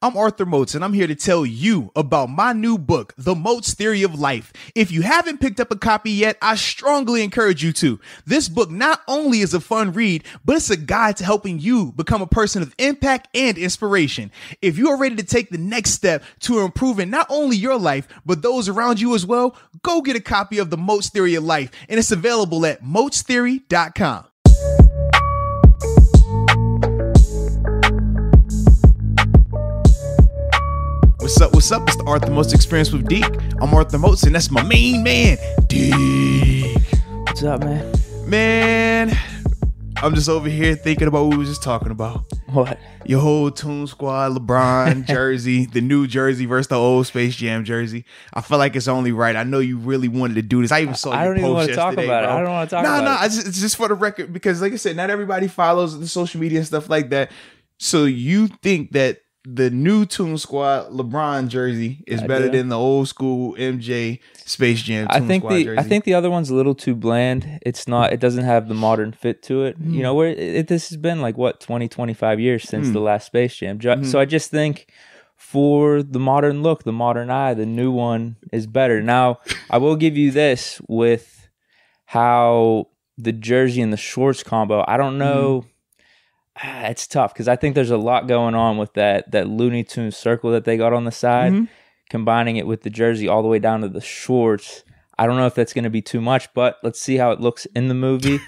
I'm Arthur Moats, and I'm here to tell you about my new book, The Moats Theory of Life. If you haven't picked up a copy yet, I strongly encourage you to. This book not only is a fun read, but it's a guide to helping you become a person of impact and inspiration. If you are ready to take the next step to improving not only your life, but those around you as well, go get a copy of The Moats Theory of Life, and it's available at moatstheory.com. What's up? It's the Arthur Moats Experience with Deke. I'm Arthur Moats, and that's my main man, Deke. What's up, man? Man, I'm just over here thinking about what we were just talking about. What? Your whole Toon Squad, LeBron jersey, the new jersey versus the old Space Jam jersey. I feel like it's only right. I know you really wanted to do this. I even saw you post yesterday. I don't even want to talk about it. I don't want to talk about it. No, it's just for the record because, like I said, not everybody follows the social media and stuff like that. So you think that the new Toon Squad LeBron jersey is better than the old school MJ Space Jam Toon Squad jersey? I think the other one's a little too bland. It's not. It doesn't have the modern fit to it. You know, this has been like what 20, 25 years since the last Space Jam. So I just think for the modern look, the modern eye, the new one is better. Now I will give you this with how the jersey and the shorts combo. I don't know. It's tough because I think there's a lot going on with that Looney Tunes circle that they got on the side, combining it with the jersey all the way down to the shorts. I don't know if that's going to be too much, but let's see how it looks in the movie.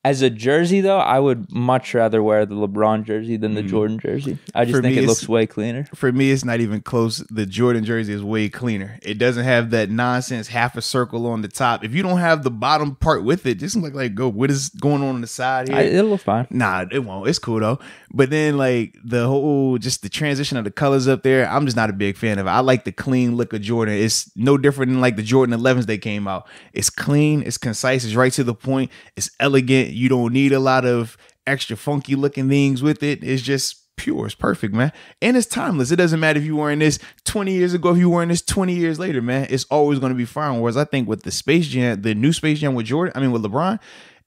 As a jersey, though, I would much rather wear the LeBron jersey than the Jordan jersey. I just think it looks way cleaner. For me, it's not even close. The Jordan jersey is way cleaner. It doesn't have that nonsense half a circle on the top. If you don't have the bottom part with it, just go, what is going on the side here? It'll look fine. Nah, it won't. It's cool, though. But then, like, the whole, just the transition of the colors up there, I'm just not a big fan of it. I like the clean look of Jordan. It's no different than, like, the Jordan 11s they came out. It's clean. It's concise. It's right to the point. It's elegant. You don't need a lot of extra funky looking things with it. It's just pure. It's perfect, man. And it's timeless. It doesn't matter if you're wearing this 20 years ago, if you're wearing this 20 years later, man. It's always going to be fine. Whereas I think with the Space Jam, the new Space Jam with with LeBron,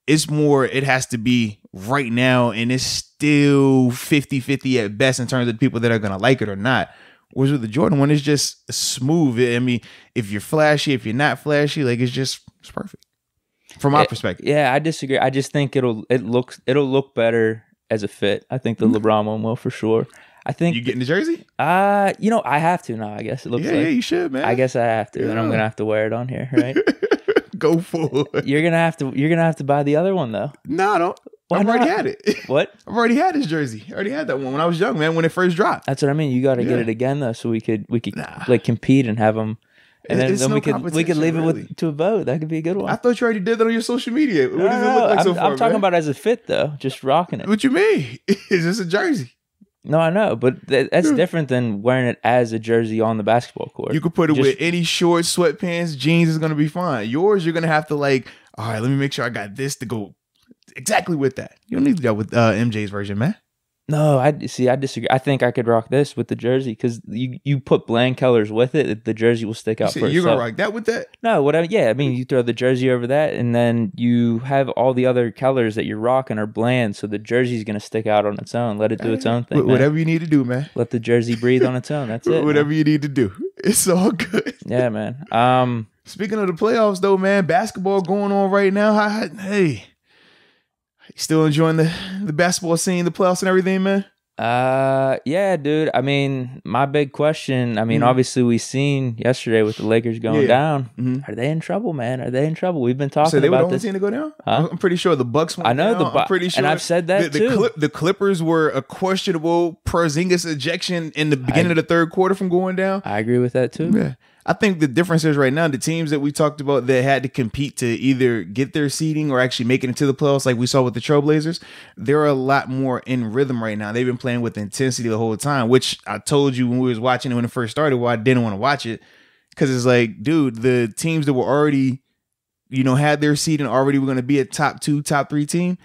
it's more, it has to be right now, and it's still 50-50 at best in terms of the people that are going to like it or not. Whereas with the Jordan one, it's just smooth. I mean, if you're flashy, if you're not flashy, like it's perfect. From my perspective. Yeah, I disagree. I just think it'll look better as a fit. I think the LeBron one will for sure. I think you getting the jersey? I have to now. I guess it looks like. Yeah, you should, man. I guess I have to, and I'm gonna have to wear it on here, right? Go for it. You're gonna have to buy the other one though. No, I don't. I've already had it. What? I've already had this jersey. I already had that one when I was young, man. When it first dropped. That's what I mean. You got to get it again though, so we could like compete and have them. And then we could leave it to a vote. That could be a good one. I thought you already did that on your social media. What does it look like so far? I'm talking about as a fit though, just rocking it. What you mean? It's just a jersey. No, I know, but that's different than wearing it as a jersey on the basketball court. You could put it with any shorts, sweatpants, jeans is gonna be fine. Yours, you're gonna have to all right, let me make sure I got this to go exactly with that. You don't need to go with MJ's version, man. No, I disagree. I think I could rock this with the jersey because you put bland colors with it, the jersey will stick out. You're gonna rock that with that? No, I mean, you throw the jersey over that, and then you have all the other colors that you're rocking are bland, so the jersey's gonna stick out on its own. Let it do its own thing. Whatever you need to do, man. Let the jersey breathe on its own. That's it. Whatever you need to do, it's all good. Yeah, man. Speaking of the playoffs, though, man, basketball going on right now. Hey. Still enjoying the basketball scene, the playoffs and everything, man? Yeah, dude. I mean, my big question, obviously we seen yesterday with the Lakers going down. Are they in trouble, man? Are they in trouble? We've been talking about this. So they were the only team to go down? Huh? I'm pretty sure the Bucks went down. I'm pretty sure. And I've said that too. The Clippers were a questionable Porzingis ejection in the beginning of the third quarter from going down. I agree with that too. Yeah. I think the difference is right now, the teams that we talked about that had to compete to either get their seeding or actually make it into the playoffs, like we saw with the Trailblazers, they're a lot more in rhythm right now. They've been playing with intensity the whole time, which I told you when we was watching it when it first started, why I didn't want to watch it. Because it's like, dude, the teams that were already, had their seed and already were going to be a top 2, top 3 team,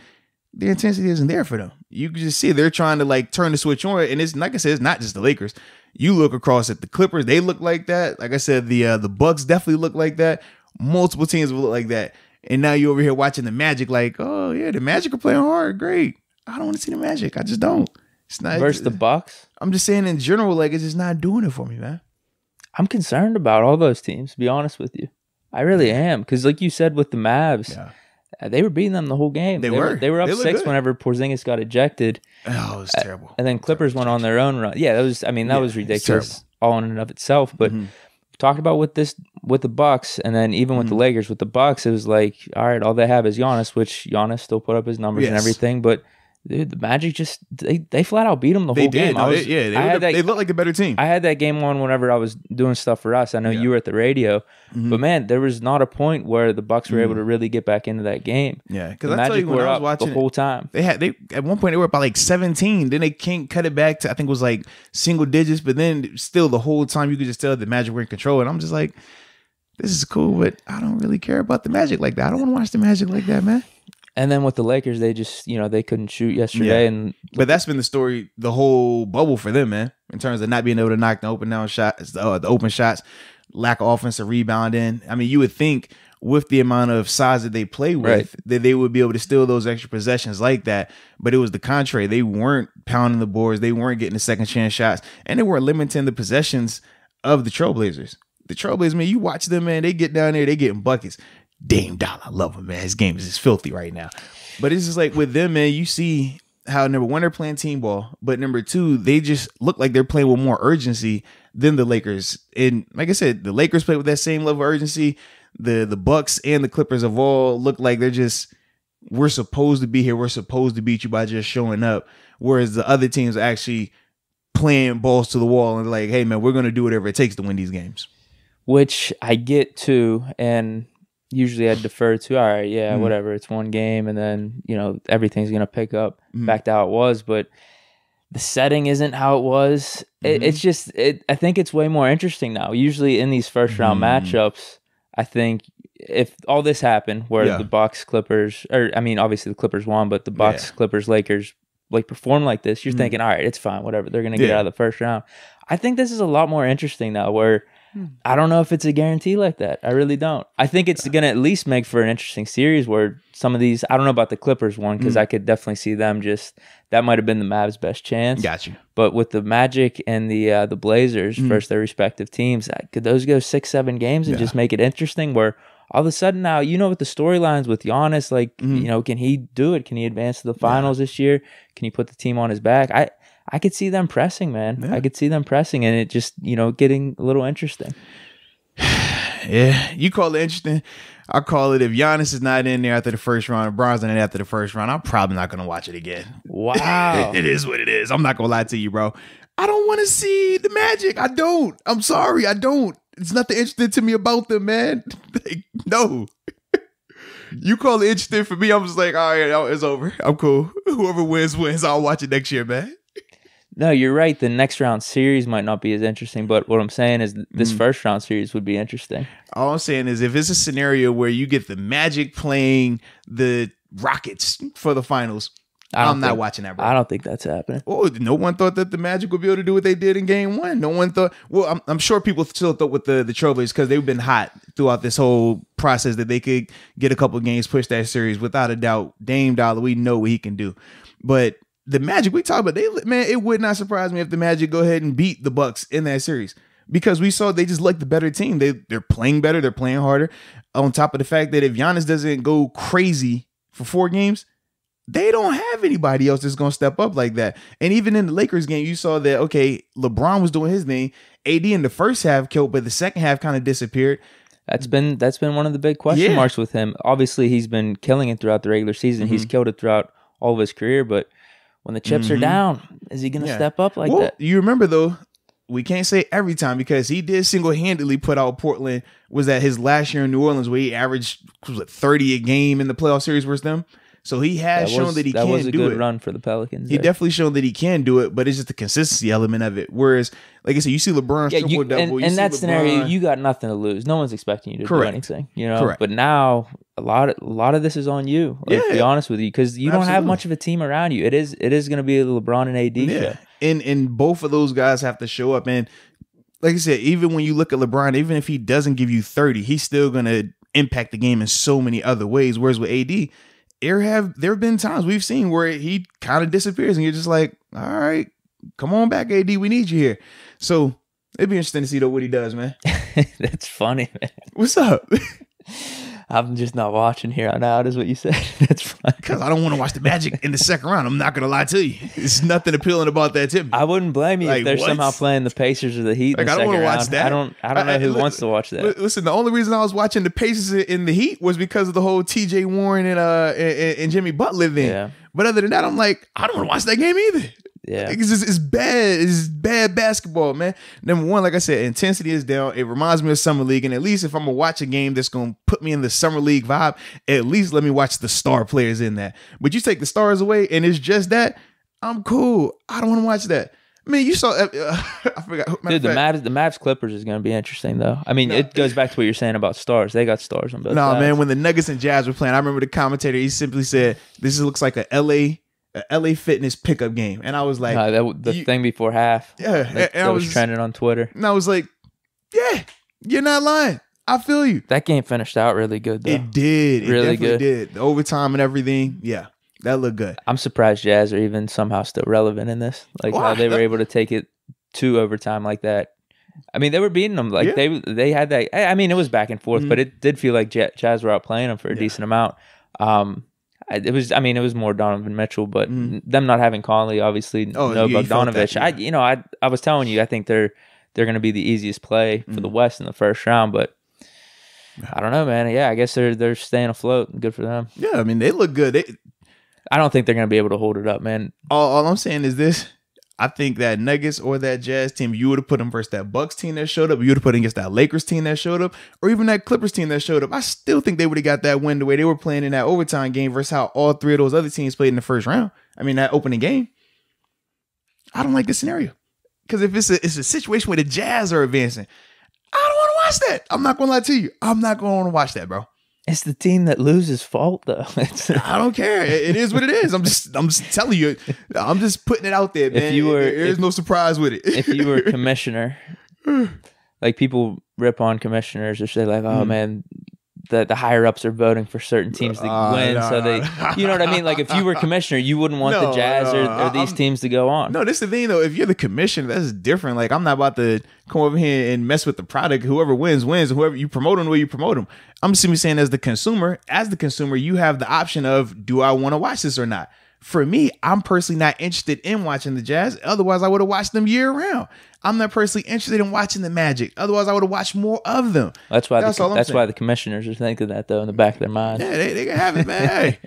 their intensity isn't there for them. You can just see they're trying to turn the switch on. And it's, like I said, it's not just the Lakers. You look across at the Clippers, they look like that. Like I said, the Bucks definitely look like that. Multiple teams will look like that. And now you're over here watching the Magic like, oh, yeah, the Magic are playing hard. Great. I don't want to see the Magic. I just don't. It's not versus the Bucks. I'm just saying in general, like, it's just not doing it for me, man. I'm concerned about all those teams, to be honest with you. I really am. Because like you said with the Mavs, they were beating them the whole game. They were up 6 whenever Porzingis got ejected. Oh, it was terrible. And then Clippers went on their own run. Yeah, that was ridiculous all in and of itself. But talked about with the Bucks, and then even with the Lakers, with the Bucks, it was like, all right, all they have is Giannis, which Giannis still put up his numbers and everything, but dude, the Magic just they flat out beat them the whole game. They looked like the better team. I had that game on whenever I was doing stuff for us. I know you were at the radio, but man, there was not a point where the Bucks were able to really get back into that game. Yeah, because I tell you, when I was watching the whole time, they at one point they were up by like 17. Then they can't cut it back to, I think it was like single digits, but then still the whole time you could just tell the Magic were in control. And I'm just like, this is cool, but I don't really care about the Magic like that. I don't want to watch the Magic like that, man. And then with the Lakers, they just, they couldn't shoot yesterday. But that's been the story, the whole bubble for them, man, in terms of not being able to knock the open shots, lack of offensive rebounding. I mean, you would think with the amount of size that they play with, that they would be able to steal those extra possessions like that. But it was the contrary. They weren't pounding the boards. They weren't getting the second chance shots. And they weren't limiting the possessions of the Trailblazers. The Trailblazers, man, you watch them, man, they get down there, they getting buckets. Dame Dollar, I love him, man. His game is just filthy right now. But it's just like with them, man, you see how number one, they're playing team ball, but number two, they just look like they're playing with more urgency than the Lakers. And like I said, the Lakers play with that same level of urgency. The Bucks and the Clippers have all looked like they're just, we're supposed to be here. We're supposed to beat you by just showing up. Whereas the other teams are actually playing balls to the wall and like, hey, man, we're going to do whatever it takes to win these games. Which I get to, and usually I defer to, all right, whatever. It's one game, and then, everything's going to pick up back to how it was. But the setting isn't how it was. It's just, I think it's way more interesting now. Usually in these first round matchups, I think if all this happened where the Bucks, Clippers, obviously the Clippers won, but the Bucks, Clippers, Lakers, like perform like this, you're thinking, all right, it's fine, whatever. They're going to get out of the first round. I think this is a lot more interesting now where I don't know if it's a guarantee like that. I really don't. I think it's going to at least make for an interesting series where some of these, I don't know about the Clippers one, because I could definitely see them that might have been the Mavs' best chance. Got you. But with the Magic and the Blazers versus their respective teams, could those go 6-7 games and just make it interesting where all of a sudden now, with the storylines with Giannis, like, can he do it? Can he advance to the finals this year? Can he put the team on his back? I could see them pressing, man. Yeah. I could see them pressing and it just, getting a little interesting. Yeah, you call it interesting. I call it if Giannis is not in there after the first round, LeBron's in there after the first round, I'm probably not going to watch it again. Wow. It is what it is. I'm not going to lie to you, bro. I don't want to see the Magic. I don't. I'm sorry. I don't. It's nothing interesting to me about them, man. Like, no. You call it interesting for me. I'm just like, all right, it's over. I'm cool. Whoever wins. I'll watch it next year, man. No, you're right. The next round series might not be as interesting, but what I'm saying is this first round series would be interesting. All I'm saying is if it's a scenario where you get the Magic playing the Rockets for the finals, I'm not watching that, bro. I don't think that's happening. Oh, no one thought that the Magic would be able to do what they did in game one. No one thought, well, I'm sure people still thought with the Trailblazers because they've been hot throughout this whole process that they could get a couple games, push that series. Without a doubt, Dame Dollar, we know what he can do. But the Magic, we talk about, it would not surprise me if the Magic go ahead and beat the Bucks in that series because we saw they just look the better team. They're playing better. They're playing harder. On top of the fact that if Giannis doesn't go crazy for 4 games, they don't have anybody else that's going to step up like that. And even in the Lakers game, you saw that, okay, LeBron was doing his thing. AD in the first half killed, but the second half kind of disappeared. That's been one of the big question marks with him. Obviously, he's been killing it throughout the regular season. He's killed it throughout all of his career, but when the chips are down, is he going to step up like that? You remember, though, we can't say every time because he did single-handedly put out Portland. Was that his last year in New Orleans where he averaged 30 a game in the playoff series versus them? So he has shown that he can do it. That was a good run for the Pelicans. He definitely shown that he can do it, but it's just the consistency element of it. Whereas, like I said, you see LeBron's triple-double. In that scenario, you got nothing to lose. No one's expecting you to do anything. Correct. But now, a lot of this is on you. To be honest with you, because you don't have much of a team around you. It is going to be a LeBron and AD show. And both of those guys have to show up. And like I said, even when you look at LeBron, even if he doesn't give you 30, he's still going to impact the game in so many other ways. Whereas with AD, there have been times we've seen where he kind of disappears and you're just like, all right, come on back, AD. We need you here. So it'd be interesting to see though what he does, man. That's funny, man. What's up? I'm just not watching here on out, is what you said. That's funny. Because I don't want to watch the Magic in the second round. I'm not gonna lie to you. There's nothing appealing about that to me. I wouldn't blame you Like, if they're what? somehow playing the Pacers or the Heat in the I don't second want to watch round. that. I don't know who wants to watch that. Listen, the only reason I was watching the Pacers in the Heat was because of the whole T.J. Warren and Jimmy Butler thing. Yeah. But other than that, I'm like, I don't want to watch that game either. Yeah. Like, it's bad. It's bad basketball, man. Number one, like I said, intensity is down. It reminds me of Summer League. And at least if I'm going to watch a game that's going to put me in the Summer League vibe, at least let me watch the star players in that. But you take the stars away and it's just that, I'm cool. I don't want to watch that. I mean, you saw, I forgot. Dude, the Mavs Clippers is going to be interesting, though. I mean, it goes back to what you're saying about stars. They got stars on both sides. Man, when the Nuggets and Jazz were playing, I remember the commentator, he simply said, this looks like a LA Fitness pickup game. And I was like, the thing before half. Yeah. That was trending on Twitter. And I was like, yeah, you're not lying. I feel you. That game finished out really good, though. It did. It really definitely good. did. The overtime and everything. Yeah. That looked good. I'm surprised Jazz are even somehow still relevant in this. Like how they were able to take it to overtime like that. I mean, they were beating them. Like they had that. I mean, it was back and forth, but it did feel like Jazz were outplaying them for a decent amount. It was more Donovan Mitchell, but them not having Conley, obviously, no Bogdanovich. I was telling you, I think they're going to be the easiest play for the West in the first round, but I don't know, man. Yeah, I guess they're staying afloat. Good for them. Yeah, I mean, they look good. I don't think they're going to be able to hold it up, man. All I'm saying is this. I think that Nuggets or that Jazz team, you would have put them versus that Bucks team that showed up. You would have put them against that Lakers team that showed up, or even that Clippers team that showed up. I still think they would have got that win the way they were playing in that overtime game versus how all three of those other teams played in the first round. I mean, that opening game. I don't like this scenario. Because if it's a situation where the Jazz are advancing, I don't want to watch that. I'm not going to lie to you. I'm not going to want to watch that, bro. It's the team that loses fault, though. I don't care. It is what it is. I'm just telling you. I'm just putting it out there, man. There's no surprise with it. If you were a commissioner, like people rip on commissioners or say like, oh man, the higher ups are voting for certain teams to win, so they, you know what I mean? Like if you were commissioner, you wouldn't want the Jazz or these teams to go on. No, this is the thing though. If you're the commissioner, that's different. Like I'm not about to come over here and mess with the product. Whoever wins, and whoever you promote them, the way you promote them. I'm simply saying as the consumer, you have the option of, do I want to watch this or not? For me, I'm personally not interested in watching the Jazz. Otherwise, I would have watched them year round. I'm not personally interested in watching the Magic. Otherwise, I would have watched more of them. That's why the commissioners are thinking that, though, in the back of their mind. Yeah, they can have it, man. Hey,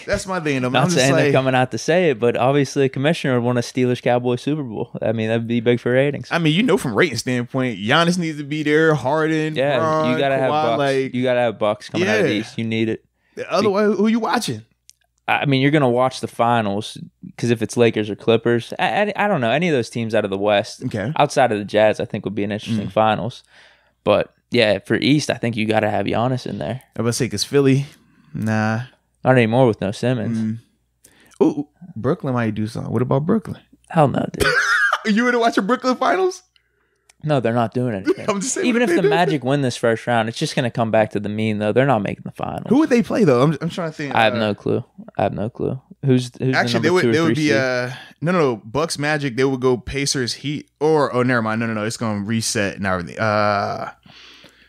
that's my thing. Not saying they're coming out to say it, but obviously a commissioner would want a Steelers-Cowboys Super Bowl. I mean, that'd be big for ratings. I mean, from rating standpoint, Giannis needs to be there, Harden, yeah, Bron, you gotta Kawhi, have Bucks. You gotta have Bucks coming out of the East. You need it. Otherwise, who you watching? I mean, you're going to watch the finals because if it's Lakers or Clippers, I don't know. Any of those teams out of the West, outside of the Jazz, I think would be an interesting finals. But yeah, for East, I think you got to have Giannis in there. I was about to say, because Philly, nah. Not anymore with no Simmons. Ooh, Brooklyn might do something. What about Brooklyn? Hell no, dude. You would have watched the Brooklyn finals? No, they're not doing anything. I'm just saying, even if the Magic win this first round, it's just going to come back to the mean, though. They're not making the finals. Who would they play, though? I'm trying to think. I have no clue. Who's actually, the they would be seed? No. Bucks Magic, they would go Pacers Heat, or never mind. No. It's going to reset and everything.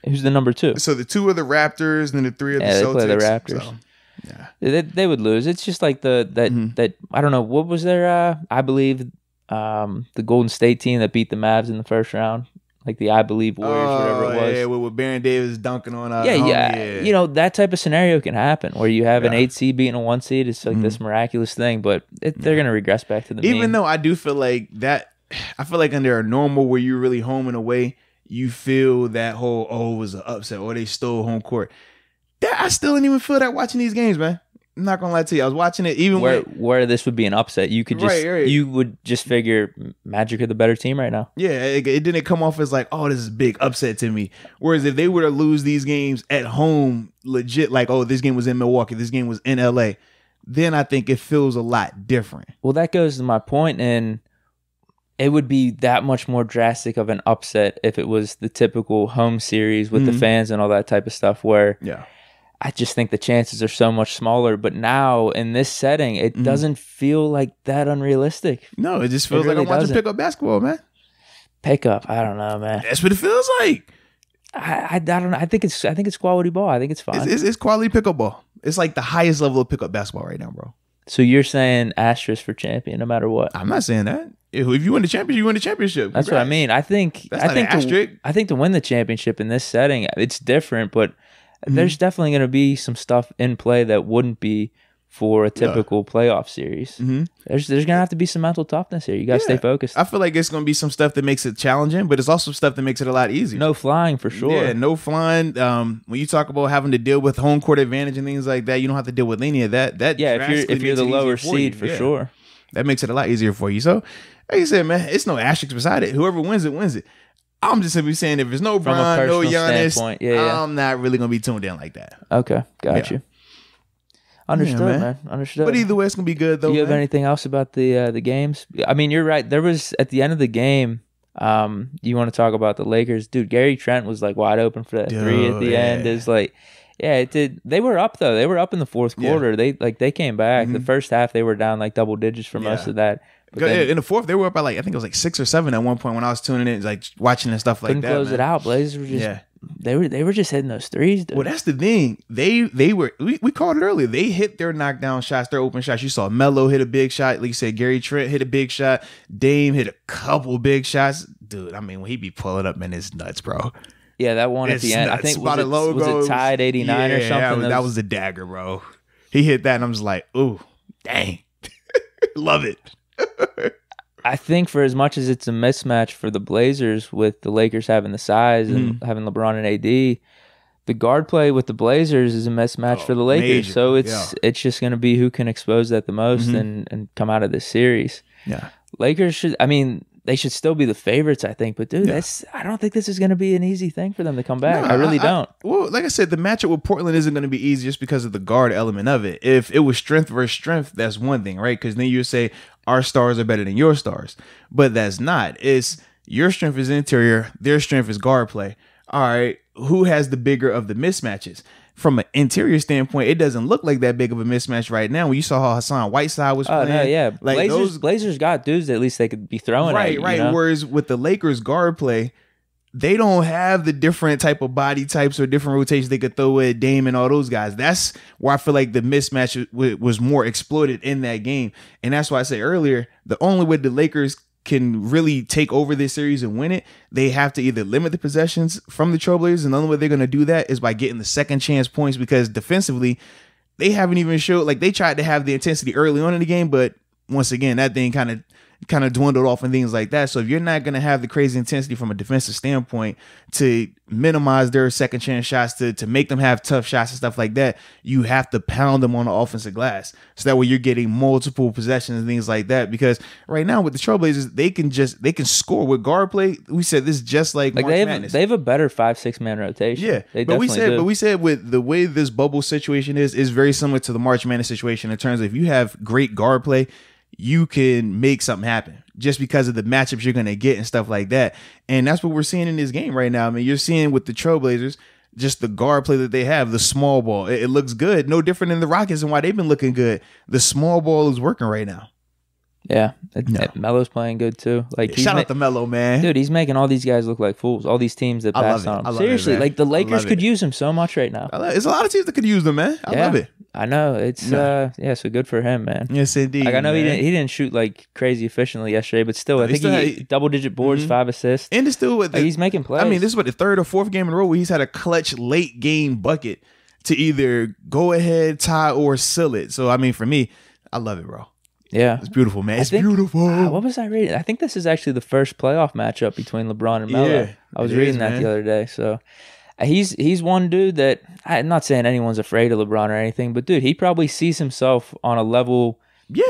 Who's the number 2? So the 2 are the Raptors, and then the 3 are the Celtics. They play the Raptors. So, yeah. They would lose. It's just like that I don't know, what was their I believe the Golden State team that beat the Mavs in the first round, like the I Believe Warriors, whatever it was. Yeah, with Baron Davis dunking on yeah. You know, that type of scenario can happen where you have an 8 seed beating a 1 seed. It's like this miraculous thing, but they're going to regress back to the mean. Even though I do feel like that, I feel like under a normal where you're really home and away, you feel that whole, it was an upset or they stole home court. That I still didn't even feel that watching these games, man. I'm not gonna lie to you. I was watching it even where this would be an upset. You could just you would just figure Magic are the better team right now. Yeah, it didn't come off as like, oh, this is a big upset to me. Whereas if they were to lose these games at home, legit, like, oh, this game was in Milwaukee, this game was in LA, then I think it feels a lot different. Well, that goes to my point, and it would be that much more drastic of an upset if it was the typical home series with the fans and all that type of stuff. Where I just think the chances are so much smaller. But now in this setting, it doesn't feel like that unrealistic. No, it just feels like I'm watching pickup basketball, man. Pickup, I don't know, man. That's what it feels like. I don't know. I think it's quality ball. I think it's fine. It's quality pickup ball. It's like the highest level of pickup basketball right now, bro. So you're saying asterisk for champion, no matter what? I'm not saying that. If you win the championship, you win the championship. That's what I mean. I think to win the championship in this setting, it's different, but there's definitely going to be some stuff in play that wouldn't be for a typical playoff series. There's going to have to be some mental toughness here. You got to stay focused. I feel like it's going to be some stuff that makes it challenging, but it's also stuff that makes it a lot easier. No flying for sure. Yeah, no flying. When you talk about having to deal with home court advantage and things like that, you don't have to deal with any of that. If you're the lower seed, for sure. That makes it a lot easier for you. So, like you said, man, it's no asterisk beside it. Whoever wins it, wins it. I'm just simply saying if there's no Bron, no Giannis, I'm not really going to be tuned in like that. Okay, got you. Understood, man. Understood. But either way, it's gonna be good, though. Do you have anything else about the games? I mean, you're right. There was at the end of the game. You want to talk about the Lakers, dude? Gary Trent was like wide open for that three at the end. Is like, it did. They were up though. They were up in the fourth quarter. They came back. The first half they were down like double digits for most of that. But then, in the fourth, they were up by like I think it was like 6 or 7 at one point when I was tuning in, like watching and stuff like that. Couldn't close it out. Blazers were just they were just hitting those threes, dude. Well, that's the thing. We called it earlier. They hit their knockdown shots, their open shots. You saw Melo hit a big shot. Like you said, Gary Trent hit a big shot. Dame hit a couple big shots. Dude, I mean, when he be pulling up, man, it's nuts, bro. Yeah, that one at the end. I think was it tied 89 or something? That was the dagger, bro. He hit that, and I'm just like, ooh, dang. Love it. I think for as much as it's a mismatch for the Blazers with the Lakers having the size and having LeBron and AD, the guard play with the Blazers is a mismatch for the Lakers. Major. So it's just going to be who can expose that the most and come out of this series. Yeah, Lakers should. I mean, they should still be the favorites, I think. But dude, I don't think this is going to be an easy thing for them to come back. I really don't. Well, like I said, the matchup with Portland isn't going to be easy just because of the guard element of it. If it was strength versus strength, that's one thing, right? Because then you say our stars are better than your stars, but that's not. It's your strength is interior, their strength is guard play. All right, who has the bigger of the mismatches? From an interior standpoint, it doesn't look like that big of a mismatch right now. When you saw how Hassan Whiteside was playing, like Blazers got dudes that at least they could be throwing. Right. You know? Whereas with the Lakers guard play, they don't have the different type of body types or different rotations they could throw at Dame and all those guys. That's where I feel like the mismatch was more exploited in that game, and that's why I say earlier, the only way the Lakers can really take over this series and win it, they have to either limit the possessions from the Trailblazers, and the only way they're going to do that is by getting the second chance points, because defensively, they haven't even showed, like they tried to have the intensity early on in the game, but once again, that thing kind of dwindled off and things like that. So if you're not going to have the crazy intensity from a defensive standpoint to minimize their second chance shots, to make them have tough shots and stuff like that, you have to pound them on the offensive glass. So that way you're getting multiple possessions and things like that. Because right now with the Trailblazers, they can score with guard play. We said this just like March Madness. They have a better 5-6 man rotation. Yeah, but we said with the way this bubble situation is very similar to the March Madness situation in terms of if you have great guard play, you can make something happen just because of the matchups you're going to get and stuff like that. And that's what we're seeing in this game right now. I mean, you're seeing with the Trailblazers, just the guard play that they have, the small ball. It looks good. No different than the Rockets and why they've been looking good. The small ball is working right now. Yeah. Melo's playing good too. Like shout out to Melo, man. Dude, he's making all these guys look like fools. All these teams that pass on him. Seriously, like the Lakers could use him so much right now. There's a lot of teams that could use them, man. I love it. I know. It's so good for him, man. Yes, indeed. Like I know he didn't shoot like crazy efficiently yesterday, but still, I think he double digit boards, 5 assists. And it's still he's making plays. I mean, this is the third or fourth game in a row where he's had a clutch late game bucket to either go ahead, tie, or seal it. So I mean, for me, I love it, bro. Yeah. It's beautiful, man. It's beautiful. What was I reading? I think this is actually the first playoff matchup between LeBron and Melo. Yeah, I was reading that the other day. So he's one dude that, I'm not saying anyone's afraid of LeBron or anything, but dude, he probably sees himself on a level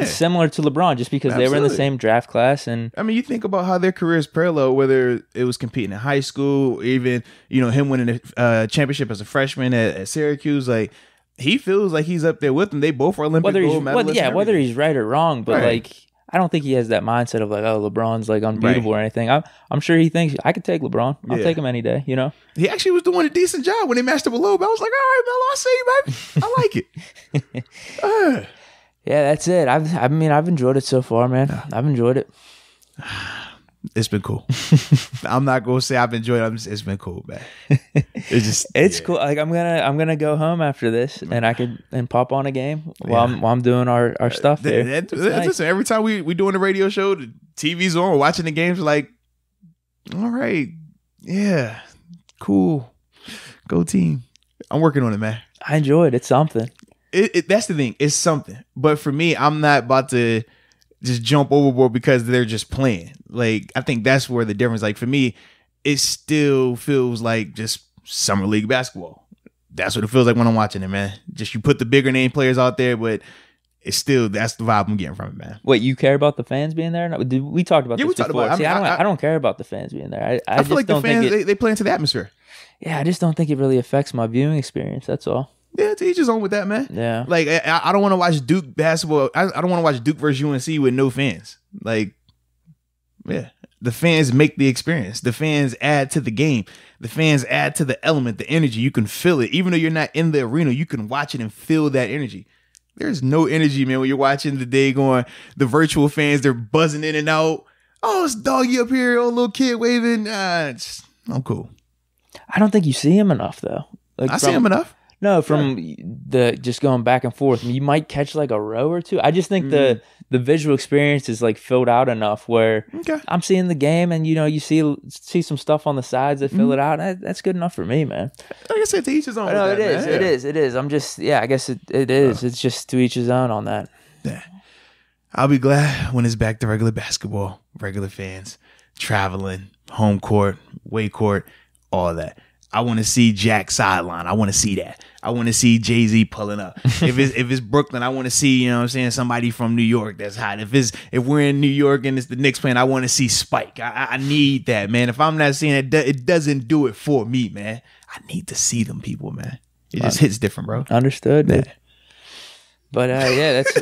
similar to LeBron just because they were in the same draft class. And I mean, you think about how their careers parallel, whether it was competing in high school, or even, him winning a championship as a freshman at Syracuse, like, he feels like he's up there with them. They both are Olympic gold medalists. Whether he's right or wrong, but like, I don't think he has that mindset of like, oh, LeBron's like unbeatable or anything. I'm sure he thinks I could take LeBron. I'll take him any day. You know, he actually was doing a decent job when they matched up a little bit. I was like, all right, Melo, I see you, baby. I like it. Yeah, that's it. I've enjoyed it so far, man. I've enjoyed it. It's been cool. I'm not gonna say I've enjoyed it. It's been cool, man. It's cool. Like I'm gonna go home after this, and I could pop on a game while I'm doing our stuff there. Nice. Listen, every time we doing a radio show, the TV's on, we're watching the games. Like, all right, yeah, cool, go team. I'm working on it, man. I enjoy it. It's something. That's the thing. It's something. But for me, I'm not about to just jump overboard because they're just playing. Like, I think that's where the difference, like for me, it still feels like just summer league basketball. That's what it feels like when I'm watching it, man. Just you put the bigger name players out there, but it's still, that's the vibe I'm getting from it, man. Wait, you care about the fans being there? No, we talked about this before. I don't care about the fans being there. I feel like the fans, they play into the atmosphere. Yeah, I just don't think it really affects my viewing experience. That's all. Yeah, to each his own with that, man. Yeah. Like, I don't want to watch Duke basketball. I don't want to watch Duke versus UNC with no fans. Like, yeah. The fans make the experience. The fans add to the game. The fans add to the element, the energy. You can feel it. Even though you're not in the arena, you can watch it and feel that energy. There's no energy, man, when you're watching the day going, the virtual fans, they're buzzing in and out. Oh, it's Doggy up here, old little kid waving. I'm cool. I don't think you see him enough, though. Like I see him enough. No, from the just going back and forth. I mean, you might catch like a row or two. I just think the visual experience is like filled out enough where I'm seeing the game and you see some stuff on the sides that fill it out. That's good enough for me, man. Like I said, to each his own. No, it is. I'm just I guess it is. It's just to each his own on that. Yeah. I'll be glad when it's back to regular basketball, regular fans, traveling, home court, away court, all that. I want to see Jack sideline. I want to see that. I want to see Jay-Z pulling up. If it's Brooklyn, I want to see, somebody from New York that's hot. If we're in New York and it's the Knicks playing, I want to see Spike. I need that, man. If I'm not seeing it, it doesn't do it for me, man. I need to see them people, man. It just hits different, bro. Understood, man. But that's.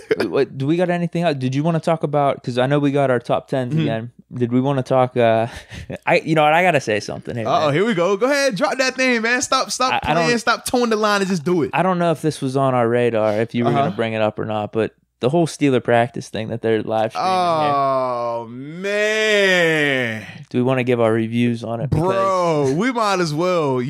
Do we got anything else? Did you want to talk about? Because I know we got our top 10s again. Did we want to talk? I gotta say something here. Oh, here we go. Go ahead, drop that thing, man. Stop playing. Stop towing the line and just do it. I don't know if this was on our radar, if you were gonna bring it up or not, but the whole Steeler practice thing that they're live streaming. Oh man! Do we want to give our reviews on it, bro? We might as well.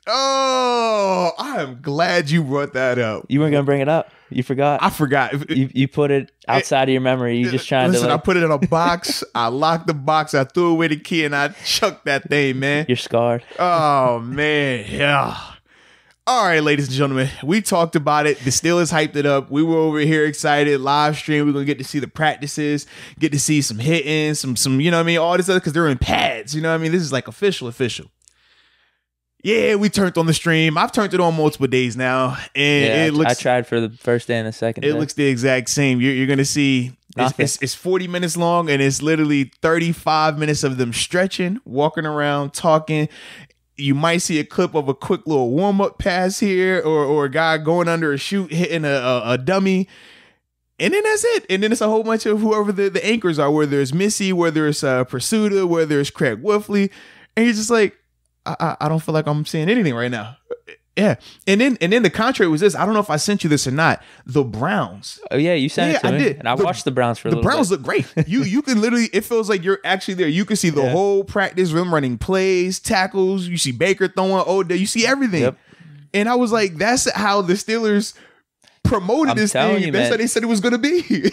I am glad you brought that up. You weren't gonna bring it up. You forgot. I forgot. You put it outside of your memory. You just trying to. I put it in a box. I locked the box. I threw away the key and I chucked that thing, man. You're scarred. Oh man, yeah. All right, ladies and gentlemen, we talked about it. The Steelers hyped it up. We were over here excited. Live stream. We're gonna get to see the practices, get to see some hitting, some all this other because they're in pads. This is like official. Yeah, we turned on the stream. I've turned it on multiple days now, and it looks. I tried for the first day and the second. It looks the exact same. You're gonna see. It's 40 minutes long, and it's literally 35 minutes of them stretching, walking around, talking. You might see a clip of a quick little warm-up pass here or a guy going under a chute, hitting a dummy. And then that's it. And then it's a whole bunch of whoever the anchors are, whether it's Missy, whether it's Pursuta, whether it's Craig Wolfley. And you're just like, I don't feel like I'm seeing anything right now. Yeah. And then the contrary was this. I don't know if I sent you this or not. The Browns. Oh, yeah. You sent it to me. I did. And I watched the Browns for a little bit. The Browns look great. You can literally, it feels like you're actually there. You can see the whole practice, them running plays, tackles. You see Baker throwing Odell. You see everything. Yep. And I was like, that's how the Steelers promoted this thing. That's how they said it was going to be.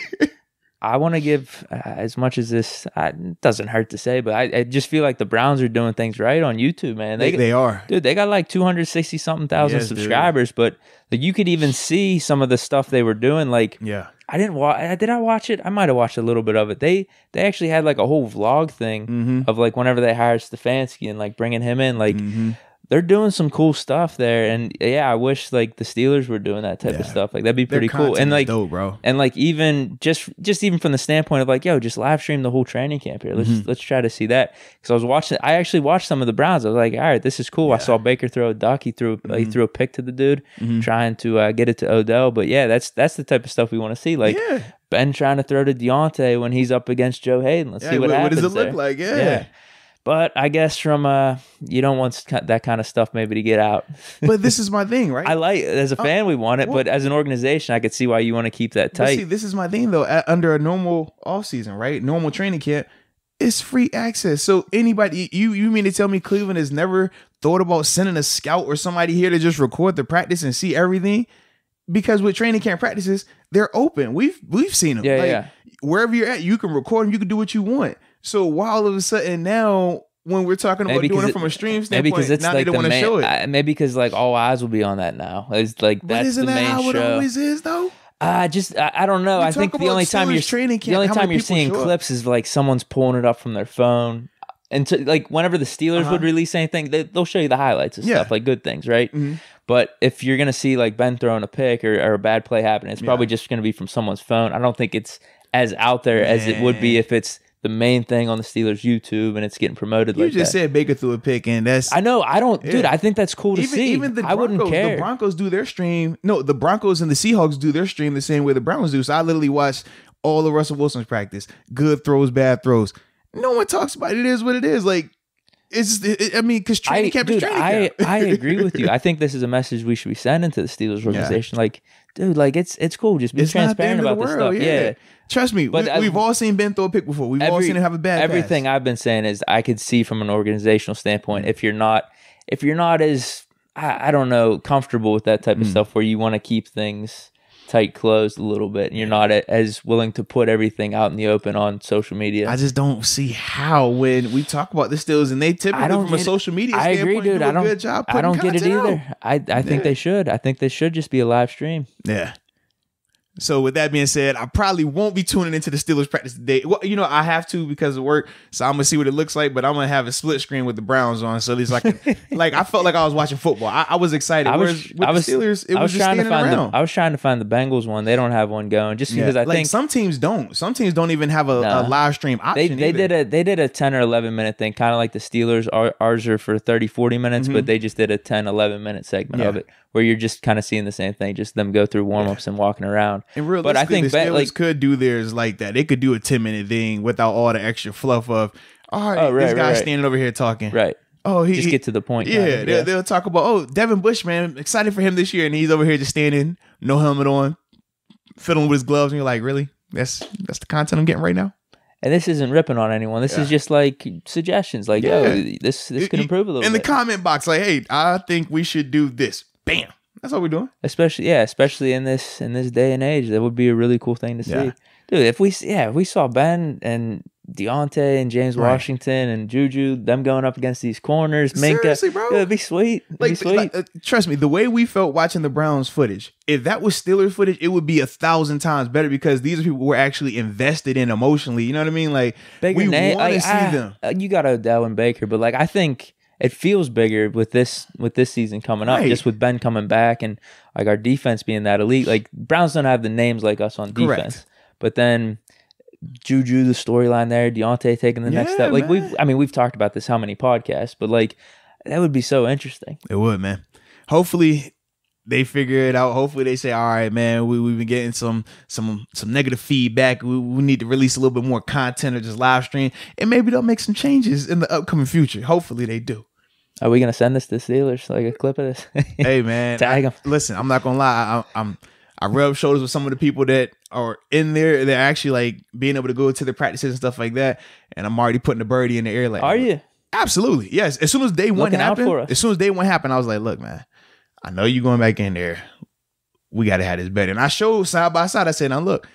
I want to give as much as this. It doesn't hurt to say, but I just feel like the Browns are doing things right on YouTube, man. They are, dude. They got like 260 something thousand subscribers, but like you could even see some of the stuff they were doing. Like, I didn't watch. Did I watch it? I might have watched a little bit of it. They actually had like a whole vlog thing of like whenever they hired Stefanski and like bringing him in, like. They're doing some cool stuff there, and I wish like the Steelers were doing that type of stuff. Like that'd be pretty cool. And like, dope, bro. And like even just even from the standpoint of like, just live stream the whole training camp here. Let's try to see that because I actually watched some of the Browns. I was like, all right, this is cool. I saw Baker throw a duck. He threw a pick to the dude, trying to get it to Odell. But that's the type of stuff we want to see. Like Ben trying to throw to Deontay when he's up against Joe Hayden. Let's see what happens. What does it there. look like? Yeah. But I guess from you don't want that kind of stuff maybe to get out. But this is my thing, right? I like as a fan we want it, but as an organization, I could see why you want to keep that tight. See, this is my thing though. Under a normal off season, right? Normal training camp, it's free access. So anybody, you mean to tell me Cleveland has never thought about sending a scout or somebody here to just record the practice and see everything? Because with training camp practices, they're open. We've seen them. Yeah. Wherever you're at, you can record them. You can do what you want. So why all of a sudden now, when we're talking about doing it from a stream standpoint, now they don't want to show it? Maybe because like all eyes will be on that now. It's like that's the main show. But isn't that how it always is though? I don't know. I think the only time you're seeing clips is like someone's pulling it up from their phone. And like whenever the Steelers would release anything, they'll show you the highlights and stuff, like good things, right? Mm-hmm. But if you're gonna see like Ben throwing a pick or a bad play happening, it's probably just gonna be from someone's phone. I don't think it's as out there as it would be if it's the main thing on the Steelers YouTube and it's getting promoted. You just said Baker threw a pick, and that's I know. I don't, dude. I think that's cool to see. Even the Broncos, I wouldn't care. The Broncos do their stream. No, the Broncos and the Seahawks do their stream the same way the Browns do. So I literally watched all of Russell Wilson's practice. Good throws, bad throws. No one talks about it. It is what it is. Like I mean, because training camp is training camp. I agree with you. I think this is a message we should be sending to the Steelers organization. Like, dude, like it's cool. Just be transparent about this stuff. Yeah. Trust me, but we've all seen Ben throw a pick before. We've all seen him have a bad everything pass. I've been saying is I could see from an organizational standpoint if you're not as I don't know comfortable with that type of stuff where you want to keep things tight closed a little bit and you're not as willing to put everything out in the open on social media. I just don't see how when we talk about the Steelers and they typically from a social media standpoint, I agree, dude. do a good job putting I don't get it either. Out. I think they should. I think they should just be a live stream. Yeah. So with that being said, I probably won't be tuning into the Steelers practice today. Well, I have to because of work, so I'm gonna see what it looks like. But I'm gonna have a split screen with the Browns on, so at least I can. I felt like I was watching football. I was excited. The Steelers, it was just standing around. I was trying to find the Bengals one. They don't have one going, just because I think some teams don't. Some teams don't even have a live stream option. They did a 10 or 11 minute thing, kind of like the Steelers. Ours are for 30, 40 minutes, but they just did a 10, 11 minute segment of it, where you're just kind of seeing the same thing, just them go through warm-ups and walking around. And but I think the Steelers could do theirs like that. They could do a 10-minute thing without all the extra fluff of, this guy's standing over here talking. Right. Oh, just get to the point. Yeah, they'll talk about, Devin Bush, man, excited for him this year, and he's over here just standing, no helmet on, fiddling with his gloves, and you're like, really? That's the content I'm getting right now? And this isn't ripping on anyone. This is just like suggestions. Like, this could improve a little bit. In the comment box, like, hey, I think we should do this. Bam. That's what we're doing. Especially in this day and age, that would be a really cool thing to see. Dude, if we saw Ben and Deontay and James Washington and Juju, them going up against these corners, Minka, seriously, bro, it'd be sweet. Trust me, the way we felt watching the Browns footage, if that was Steelers footage, it would be 1,000 times better because these are people we're actually invested in emotionally. You know what I mean? Like, Baker, we want to see them. You got Odell and Baker, but like I think it feels bigger with this season coming up, just with Ben coming back and like our defense being that elite. Like Browns don't have the names like us on defense, but then Juju, the storyline there, Deontay taking the next step. Like we've talked about this how many podcasts, but like that would be so interesting. It would, man. Hopefully they figure it out. Hopefully they say, all right, man, we've been getting some negative feedback. We need to release a little bit more content or just live stream, and maybe they'll make some changes in the upcoming future. Hopefully they do. Are we gonna send this to Steelers, like a clip of this? Hey man, tag them. Listen, I'm not gonna lie. I rub shoulders with some of the people that are in there. They're actually like being able to go to the practices and stuff like that. And I'm already putting the birdie in the air. Like, are you? Absolutely, yes. As soon as day one happened, I was like, look, man, I know you're going back in there. We got to have this better. And I showed side by side. I said, now look.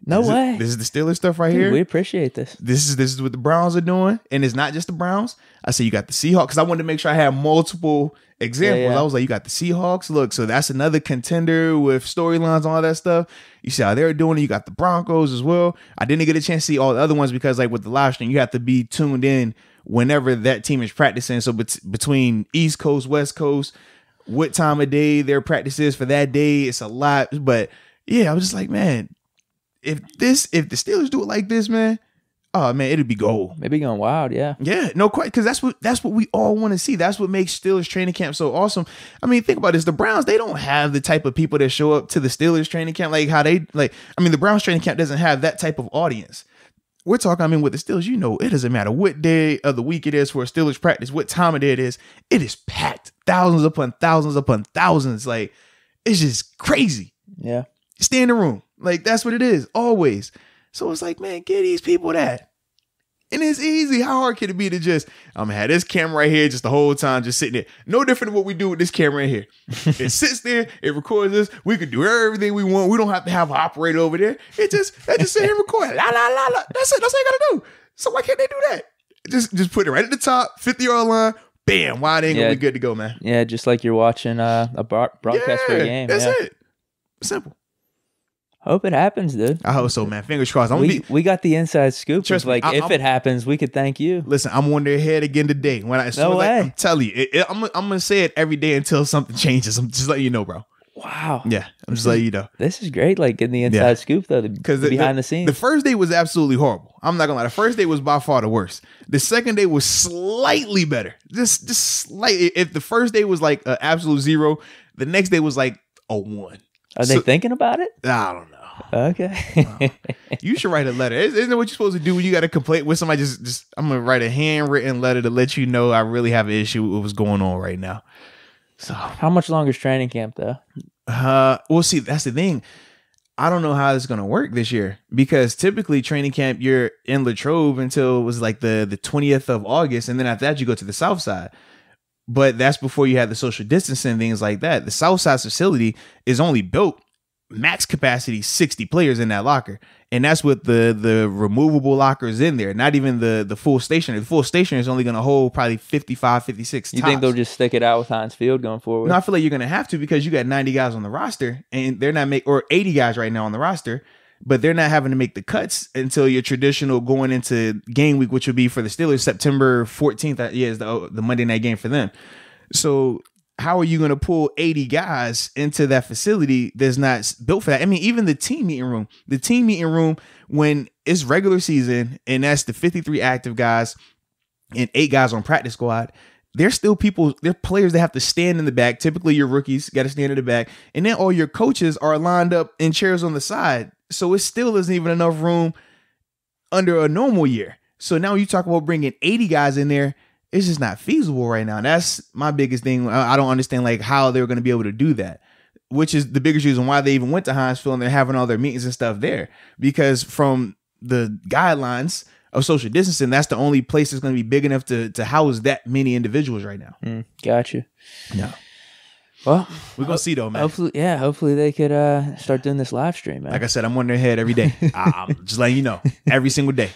No way. This is the Steelers stuff right here. We appreciate this. This is what the Browns are doing. And it's not just the Browns. I said, you got the Seahawks. Because I wanted to make sure I had multiple examples. I was like, you got the Seahawks. Look, so that's another contender with storylines and all that stuff. You see how they're doing it. You got the Broncos as well. I didn't get a chance to see all the other ones because like with the live stream, you have to be tuned in whenever that team is practicing. So between East Coast, West Coast, what time of day their practice is for that day, it's a lot. But yeah, I was just like, man, if the Steelers do it like this, man, Oh man, it'd be gold. Maybe going wild, yeah. Yeah, no quite, because that's what we all want to see. That's what makes Steelers training camp so awesome. I mean, think about this: the Browns, they don't have the type of people that show up to the Steelers training camp like how they like. I mean, the Browns training camp doesn't have that type of audience. We're talking. I mean, with the Steelers, you know, it doesn't matter what day of the week it is for a Steelers practice, what time of day it is packed, thousands upon thousands upon thousands. Like, it's just crazy. Yeah, stay in the room, like that's what it is always. So it's like, man, give these people that. And it's easy. How hard can it be to just, I'm going to have this camera right here just the whole time, just sitting there. No different than what we do with this camera right here. It sits there. It records us. We can do everything we want. We don't have to have an operator over there. They just sit here and record. La, la, la, la. That's it. That's all you got to do. So why can't they do that? Just put it right at the top, 50-yard line. Bam. Wide angle. We good to go, man. Yeah, just like you're watching a broadcast for a game. That's it. Simple. Hope it happens, dude. I hope so, man. Fingers crossed. We got the inside scoop. Trust me, if it happens, we could thank you. Listen, I'm on their head again today. No way. I'm telling you, I'm gonna say it every day until something changes. I'm just letting you know, bro. Wow. Yeah, I'm just letting you know. This is great, like getting the inside scoop though, because behind the scenes. The first day was absolutely horrible. I'm not gonna lie. The first day was by far the worst. The second day was slightly better. Just slightly. If the first day was like an absolute 0, the next day was like a 1. Are they thinking about it? I don't know. Okay. You should write a letter. Isn't that what you're supposed to do when you got a complaint with somebody? Just I'm gonna write a handwritten letter to let you know I really have an issue with what's going on right now. So how much longer is training camp though? We'll see. That's the thing. I don't know how it's gonna work this year because typically training camp you're in Latrobe until it was like the 20th of August, and then after that you go to the South Side. But that's before you have the social distancing and things like that. The South Side facility is only built max capacity 60 players in that locker, and that's with the removable lockers in there, not even the full station. The full station is only going to hold probably 55 56 You think they'll just stick it out with Heinz Field going forward? No, I feel like you're going to have to, because you got 90 guys on the roster and they're not or 80 guys right now on the roster, but they're not having to make the cuts until your traditional going into game week, which would be for the Steelers September 14th. Is the Monday night game for them. So how are you going to pull 80 guys into that facility that's not built for that? I mean, even the team meeting room, when it's regular season and that's the 53 active guys and 8 guys on practice squad, there's still they're players that have to stand in the back. Typically your rookies got to stand in the back, and then all your coaches are lined up in chairs on the side. So it still isn't even enough room under a normal year. So now you talk about bringing 80 guys in there. It's just not feasible right now. That's my biggest thing. I don't understand like how they're going to be able to do that, which is the biggest reason why they even went to Heinz Field and they're having all their meetings and stuff there, because from the guidelines of social distancing, that's the only place that's going to be big enough to house that many individuals right now. Gotcha. No. Well, we're going to see though, man. Hopefully they could start doing this live stream, man. Like I said, I'm on their head every day. I'm just letting you know, every single day.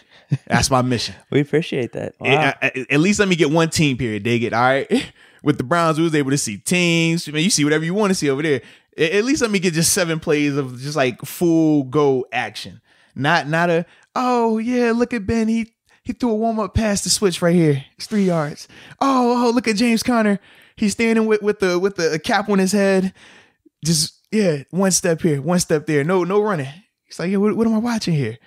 That's my mission. We appreciate that. Wow. At least let me get one team period, dig it, all right? With the Browns, we was able to see teams. Man, you see whatever you want to see over there. At least let me get just 7 plays of just like full go action. Not a, oh yeah, look at Ben. He threw a warm-up pass to switch right here. It's 3 yards. Oh, look at James Conner. He's standing with the cap on his head. Just, yeah, 1 step here, 1 step there. No running. He's like, yeah, what am I watching here?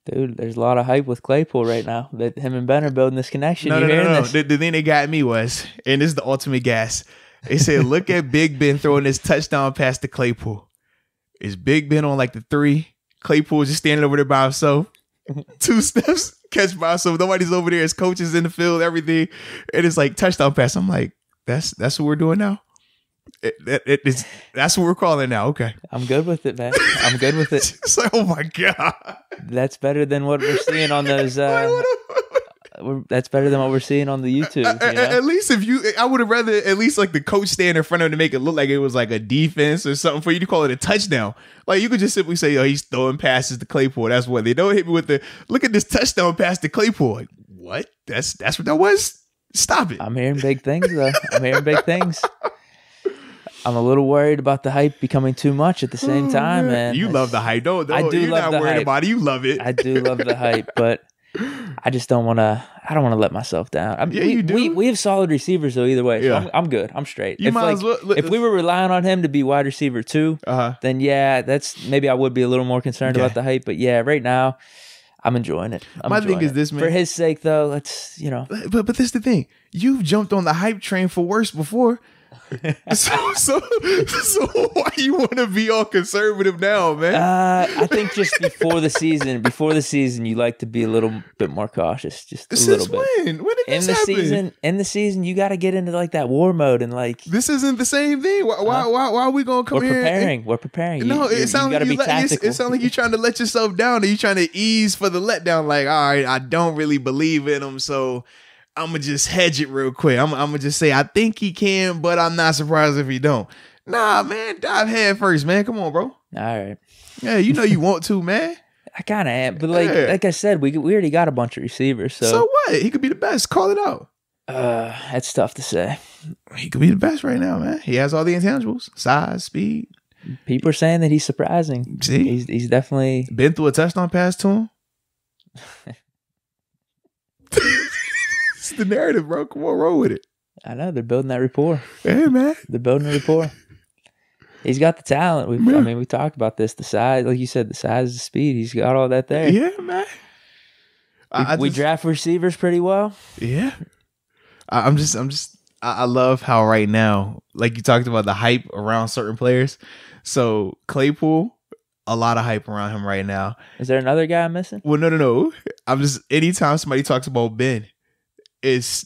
Dude, there's a lot of hype with Claypool right now that him and Ben are building this connection. No. The thing that got me was, and this is the ultimate gas, they said, look at Big Ben throwing this touchdown pass to Claypool. Is Big Ben on like the 3? Claypool just standing over there by himself. 2 steps, catch by himself. Nobody's over there. His coaches in the field, everything. And it's like touchdown pass. I'm like, that's what we're doing now? That's what we're calling now. Okay. I'm good with it, man. I'm good with it. It's like, oh my God. That's better than what we're seeing on those. That's better than what we're seeing on the YouTube. You know? At least I would have rather at least like the coach stand in front of him to make it look like it was like a defense or something for you to call it a touchdown. Like you could just simply say, oh, he's throwing passes to Claypool. That's what they don't hit me with look at this touchdown pass to Claypool. Like, what? That's what that was? Stop it. I'm hearing big things though. I'm hearing big things. I'm a little worried about the hype becoming too much at the same time, man. You love the hype. Don't I do you're love not the worried hype. about it. You love it. I do love the hype, but I just don't want to. I don't want to let myself down. You do. We have solid receivers though. Either way, so Yeah. I'm good. I'm straight. You might as well. If we were relying on him to be wide receiver 2, then yeah, maybe I would be a little more concerned about the hype. But yeah, right now, I'm enjoying it. My thing is this, man. For his sake, though, let's But this is the thing. You've jumped on the hype train for worse before. so why you want to be all conservative now, man? I think just before the season, you like to be a little bit more cautious, just a little bit. When did this happen? In the season, you got to get into like that war mode and like. This isn't the same thing. Why are we gonna come here? We're preparing. No, it sounds like it sounds like you're trying to let yourself down, or you trying to ease for the letdown. Like, all right, I don't really believe in him, so I'm going to just hedge it real quick. I'm going to just say, I think he can, but I'm not surprised if he don't. Nah, man, dive head first, man. Come on, bro. All right. Yeah, you know you want to, man. I kind of am. But like I said, we already got a bunch of receivers. So what? He could be the best. Call it out. That's tough to say. He could be the best right now, man. He has all the intangibles. Size, speed. People are saying that he's surprising. See? He's definitely... Been through a touchdown pass to him. It's the narrative, bro. Come on, roll with it. I know. They're building that rapport. Yeah, man. They're building a rapport. He's got the talent. We talked about this. The size, like you said, the size, the speed. He's got all that there. Yeah, man. We draft receivers pretty well. Yeah. I love how right now, like you talked about the hype around certain players. So Claypool, a lot of hype around him right now. Is there another guy I'm missing? Well, no. Anytime somebody talks about Ben, it's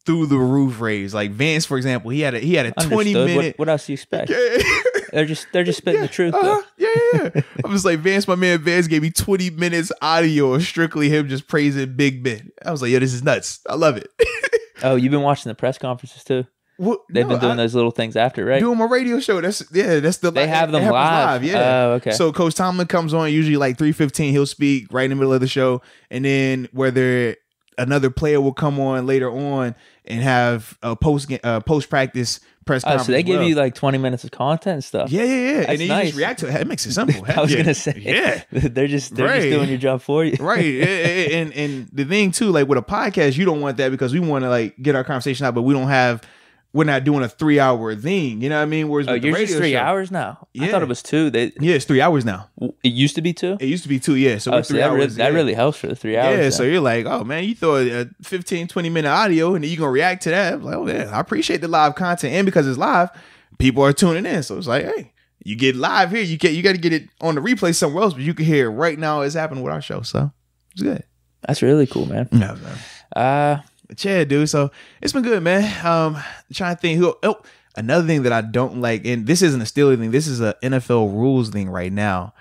through the roof raise. Like Vance, for example, he had a 20-minute. What else do you expect? They're just spitting the truth. Though. Yeah. I'm just like, my man Vance gave me 20 minutes audio of strictly him just praising Big Ben. I was like, yo, this is nuts. I love it. Oh, you've been watching the press conferences too? They've been doing those little things after, right? Doing my radio show. They have them live. Yeah. Oh, okay. So Coach Tomlin comes on usually like 3:15. He'll speak right in the middle of the show, and then whether another player will come on later on and have a post practice press conference. Oh, so they give you like 20 minutes of content and stuff. Yeah. That's and then nice. You just react to it. It makes it simple. I was gonna say, yeah, they're just doing your job for you, right? And the thing too, like with a podcast, you don't want that because we want to like get our conversation out, but we're not doing a 3-hour thing. You know what I mean? Whereas with the radio just 3 show, hours now. Yeah. I thought it was 2. It's 3 hours now. It used to be 2? It used to be 2, yeah. So we're 3 hours. That really helps for the 3 hours. Yeah, then. so you're like, oh man, you throw a 15, 20-minute audio and then you're going to react to that. I'm like, oh yeah, I appreciate the live content. And because it's live, people are tuning in. So it's like, hey, you get live here. You got to get it on the replay somewhere else, but you can hear it right now. It's happening with our show. So it's good. That's really cool, man. No, man. Yeah, dude. So it's been good, man. Trying to think another thing that I don't like, and this isn't a Steelers thing, this is a NFL rules thing right now.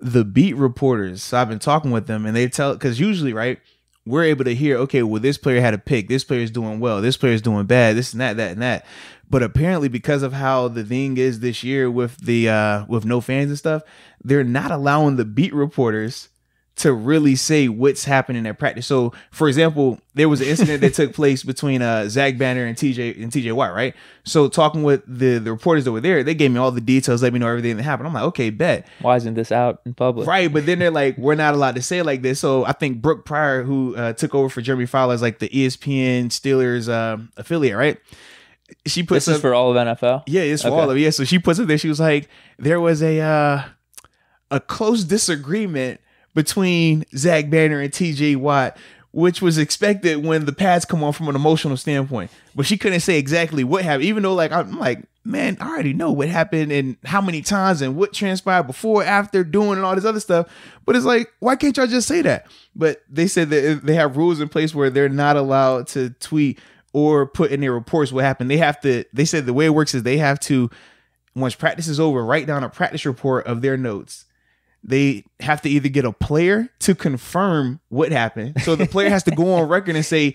The beat reporters. So I've been talking with them and they because usually, right, we're able to hear, okay, well, this player had a pick, this player is doing well, this player is doing bad, this and that and that. But apparently because of how the thing is this year with the with no fans and stuff, they're not allowing the beat reporters to really say what's happening at practice. So, for example, there was an incident that took place between Zach Banner and TJ Watt, right? So, talking with the reporters that were there, they gave me all the details, let me know everything that happened. I'm like, okay, bet. Why isn't this out in public? Right, but then they're like, we're not allowed to say it like this. So, I think Brooke Pryor, who took over for Jeremy Fowler as like the ESPN Steelers affiliate, right? She puts this is for all of NFL? Yeah, it's for all of it. Yeah, so she puts up there, she was like, there was a close disagreement between Zach Banner and TJ Watt, which was expected when the pads come on from an emotional standpoint. But she couldn't say exactly what happened, even though like I'm like, man, I already know what happened and how many times and what transpired before, after, doing, and all this other stuff. But it's like, why can't y'all just say that? But they said that they have rules in place where they're not allowed to tweet or put in their reports what happened. They said the way it works is they have to, once practice is over, write down a practice report of their notes. They have to either get a player to confirm what happened. So the player has to go on record and say,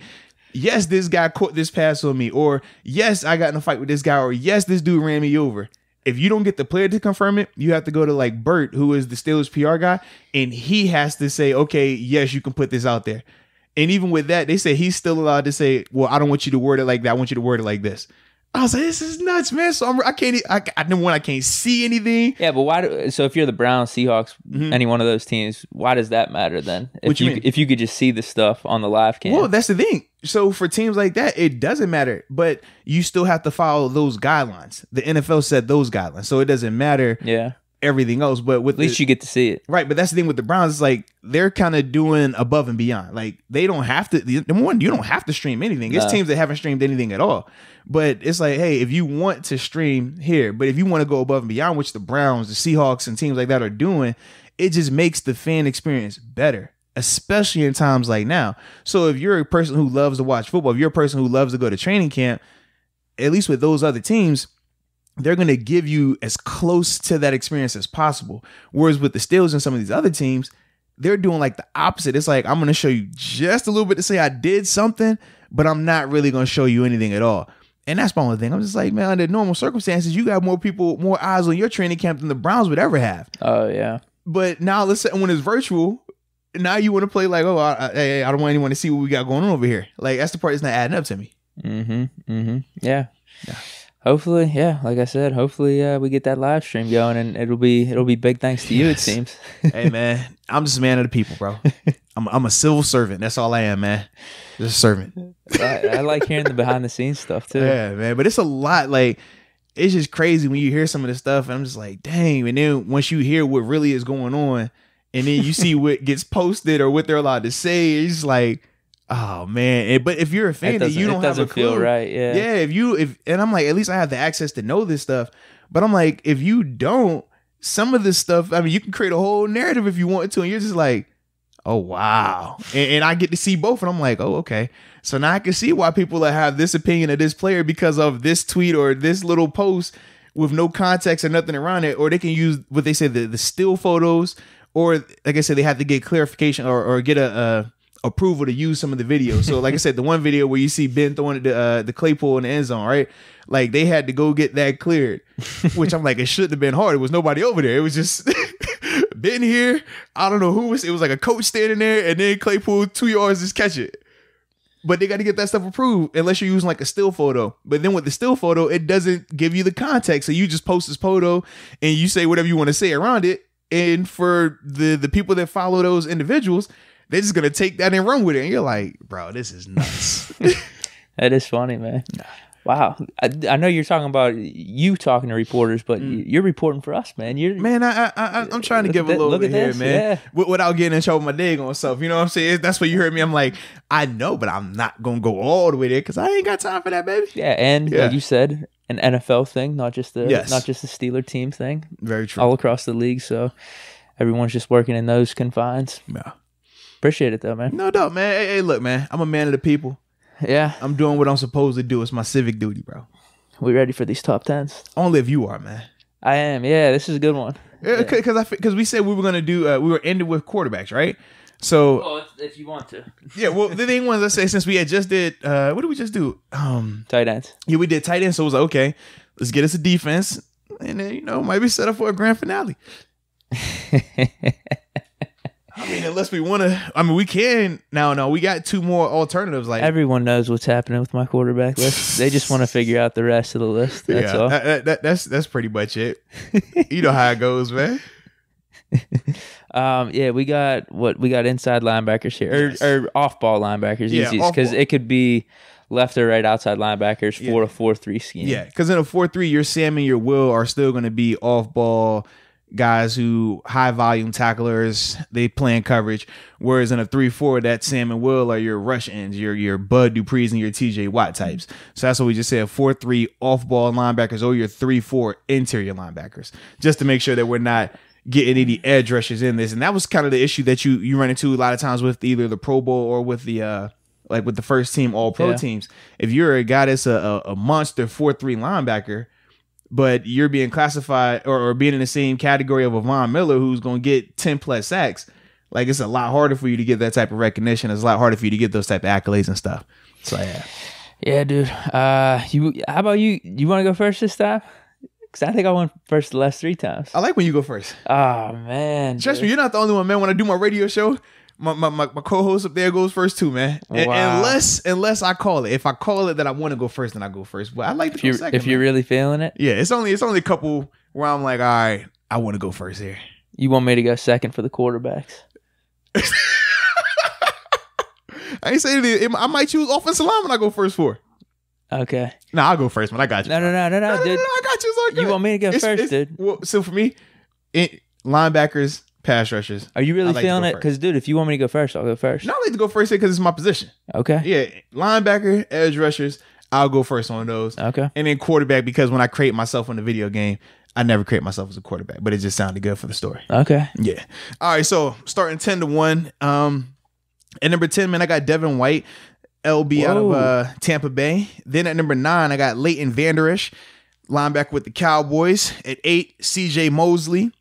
yes, this guy caught this pass on me, or yes, I got in a fight with this guy, or yes, this dude ran me over. If you don't get the player to confirm it, you have to go to like Bert, who is the Steelers PR guy, and he has to say, okay, yes, you can put this out there. And even with that, they say he's still allowed to say, well, I don't want you to word it like that. I want you to word it like this. I was like, this is nuts, man. So I can't see anything. Yeah, but so if you're the Browns, Seahawks, any one of those teams, why does that matter then? If you could just see the stuff on the live cam. Well, that's the thing. So for teams like that, it doesn't matter, but you still have to follow those guidelines. The NFL set those guidelines, so it doesn't matter. Yeah. everything else. But with at least you get to see it. Right, but that's the thing with the Browns. It's like they're kind of doing above and beyond. Like they don't have to. Number one, you don't have to stream anything. It's teams that haven't streamed anything at all. But it's like, hey, if you want to stream here, but if you want to go above and beyond, which the Browns, the Seahawks, and teams like that are doing, it just makes the fan experience better, especially in times like now. So if you're a person who loves to watch football, if you're a person who loves to go to training camp, at least with those other teams, they're going to give you as close to that experience as possible. Whereas with the Steelers and some of these other teams, they're doing like the opposite. It's like, I'm going to show you just a little bit to say I did something, but I'm not really going to show you anything at all. And that's my only thing. I'm just like, man, under normal circumstances, you got more people, more eyes on your training camp than the Browns would ever have. Oh, yeah. But now, let's say when it's virtual, now you want to play like, oh, I don't want anyone to see what we got going on over here. Like, that's the part that's not adding up to me. Yeah. Hopefully, yeah. Like I said, hopefully we get that live stream going, and it'll be big thanks to you. It seems. Hey, man, I'm just a man of the people, bro. I'm a civil servant. That's all I am, man. Just a servant. I like hearing the behind the scenes stuff too. Yeah, man. But it's a lot. Like, it's just crazy when you hear some of this stuff, and I'm just like, dang. And then once you hear what really is going on, and then you see what gets posted or what they're allowed to say, it's just like, oh man. But if you're a fan that you don't have a clue, feel right. Yeah. Yeah. And I'm like, at least I have the access to know this stuff. But I'm like, if you don't, some of this stuff, I mean, you can create a whole narrative if you want to, and you're just like, oh wow. And I get to see both, and I'm like, oh, okay. So now I can see why people have this opinion of this player because of this tweet or this little post with no context or nothing around it. Or they can use what they say, the still photos, or like I said, they have to get clarification or get a approval to use some of the videos. So like I said, the one video where you see Ben throwing the Claypool in the end zone, right? Like they had to go get that cleared, which I'm like, it shouldn't have been hard. It was nobody over there. It was just Ben here. I don't know who it was like a coach standing there, and then Claypool 2 yards just catch it. But they got to get that stuff approved unless you're using like a still photo. But then with the still photo, it doesn't give you the context. So you just post this photo and you say whatever you want to say around it. And for the people that follow those individuals, they're just going to take that and run with it. And you're like, bro, this is nuts. That is funny, man. Wow. I know you're talking about you talking to reporters, but you're reporting for us, man. I'm trying to give a little bit here, man. Yeah. Without getting in trouble with my daggone self. You know what I'm saying? That's what you heard me. I'm like, I know, but I'm not going to go all the way there because I ain't got time for that, baby. Yeah, and like you said, an NFL thing, not just the Steeler team thing. Very true. All across the league, so everyone's just working in those confines. Yeah. Appreciate it, though, man. No doubt, man. Hey, look, man. I'm a man of the people. Yeah. I'm doing what I'm supposed to do. It's my civic duty, bro. We ready for these top 10s? Only if you are, man. I am. Yeah, this is a good one. Yeah, because we said we were going to do, we were ending with quarterbacks, right? So. Oh, if you want to. Yeah, well, the thing was, let's say, since we had just did, what did we just do? Tight ends. Yeah, we did tight ends. So it was like, okay, let's get us a defense. And then, might be set up for a grand finale. I mean, unless we want to, we can. No, we got two more alternatives. Like everyone knows what's happening with my quarterback list. They just want to figure out the rest of the list. That's all. That's pretty much it. You know how it goes, man. Yeah, we got inside linebackers here, or off-ball linebackers, easiest because it could be left or right outside linebackers for a 4-3 scheme. Yeah, because in a 4-3, your Sam and your Will are still going to be off-ball guys who high volume tacklers, they play in coverage. Whereas in a 3-4, that Sam and Will are your rush ends, your Bud Dupree's and your TJ Watt types. So that's what we just said, 4-3 off-ball linebackers or your 3-4 interior linebackers, just to make sure that we're not getting any edge rushers in this. And that was kind of the issue that you run into a lot of times with either the Pro Bowl or with the like with the first team All-Pro teams. If you're a guy that's a monster 4-3 linebacker, but you're being classified or being in the same category of a Von Miller who's going to get 10 plus sacks, like it's a lot harder for you to get that type of recognition. It's a lot harder for you to get those type of accolades and stuff. So yeah, dude. How about you? You want to go first this time? Because I think I went first the last 3 times. I like when you go first. Oh man, trust me, you're not the only one, man. When I do my radio show, my co-host up there goes first too, man. Wow. Unless I call it. If I call it that I want to go first, then I go first. But I like to go second. If you're really feeling it. Yeah, it's only a couple where I'm like, all right, I want to go first here. You want me to go second for the quarterbacks? I ain't saying anything. I might choose offensive lineman I go first for. Okay. I'll go first, man. I got you. No, dude. I got you. You want me to go first, dude? Well, so for me, Linebackers, pass rushers. Are you really feeling it? Because, dude, if you want me to go first, I'll go first. No, I like to go first because it's my position. Okay. Yeah, linebacker, edge rushers, I'll go first on those. Okay. And then quarterback, because when I create myself in the video game, I never create myself as a quarterback, but it just sounded good for the story. Okay. Yeah. All right, so starting 10-1. At number 10, man, I got Devin White, LB out of Tampa Bay. Then at number 9, I got Leighton Vander Esch, linebacker with the Cowboys. At 8, CJ Mosley.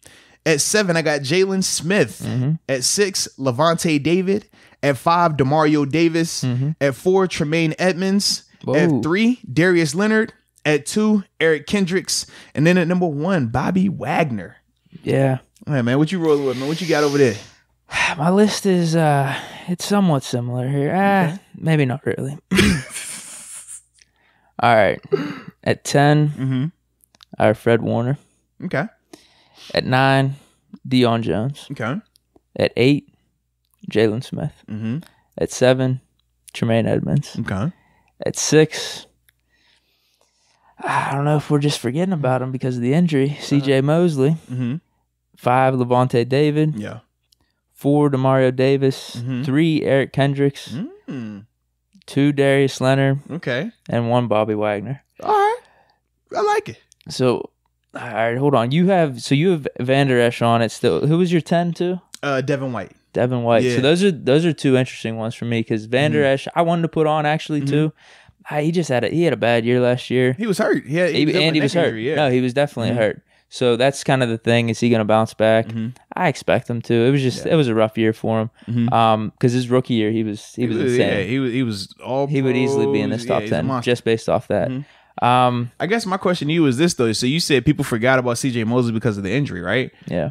At 7, I got Jalen Smith. At 6, Levante David. At 5, Demario Davis. At 4, Tremaine Edmonds. At 3, Darius Leonard. At 2, Eric Kendricks. And then at number 1, Bobby Wagner. Yeah. All right, man, what you rolling with, man? What you got over there? My list is it's somewhat similar here. Okay. Maybe not really. All right. At 10, I have Fred Warner. Okay. At 9, Deion Jones. Okay. At 8, Jalen Smith. At 7, Tremaine Edmonds. Okay. At 6, I don't know if we're just forgetting about him because of the injury. CJ Mosley. 5, Levante David. Yeah. 4, Demario Davis. 3, Eric Kendricks. 2, Darius Leonard. Okay. And 1, Bobby Wagner. All right. I like it. So, all right, hold on. You have Vander Esch on it still. Who was your 10 too? Devin White. Devin White. Yeah. So those are two interesting ones for me because Vander Esch, I wanted to put on actually too. He just had a bad year last year. He was hurt. Yeah, he was hurt. Injury, yeah. No, he was definitely hurt. So that's kind of the thing. Is he going to bounce back? I expect him to. It was just it was a rough year for him. Because his rookie year he was insane. Yeah, he was all. He would easily be in this top 10 just based off that. I guess my question to you is this though. So you said people forgot about CJ Mosley because of the injury, right? Yeah.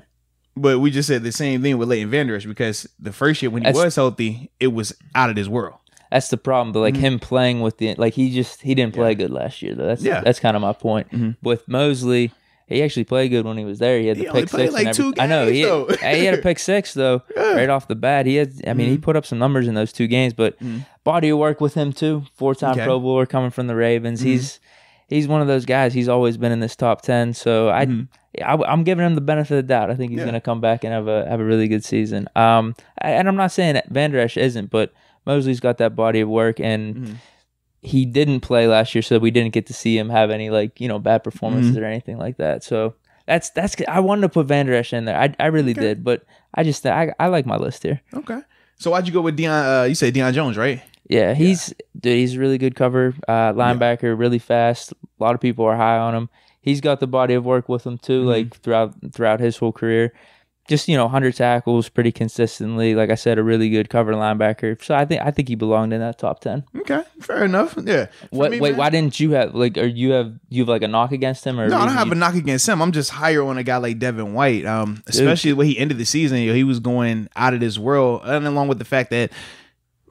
But we just said the same thing with Leighton Vander Esch because the first year when he was healthy, it was out of this world. That's the problem. But like him playing with he didn't play good last year though. That's kind of my point. With Mosley, he actually played good when he was there. He had the pick six. Like 2 games, I know he had a pick six though right off the bat. He had. I mean, he put up some numbers in those 2 games, but body of work with him too. 4-time Pro Bowler coming from the Ravens. He's one of those guys. He's always been in this top 10. So I'm giving him the benefit of the doubt. I think he's going to come back and have a really good season. And I'm not saying that Vander Esch isn't, but Mosley's got that body of work, and he didn't play last year, so we didn't get to see him have any bad performances or anything like that. So that's I wanted to put Vander Esch in there. I really did, but I like my list here. Okay. So why'd you go with Deion? You said Deion Jones, right? Yeah, he's a really good cover linebacker, really fast. A lot of people are high on him. He's got the body of work with him too, like throughout his whole career. Just 100 tackles pretty consistently. Like I said, a really good cover linebacker. So I think he belonged in that top 10. Okay, fair enough. Yeah. Why didn't you have you have a knock against him or? No, I don't have a knock against him. I'm just higher on a guy like Devin White, especially the way he ended the season. He was going out of this world, and along with the fact that,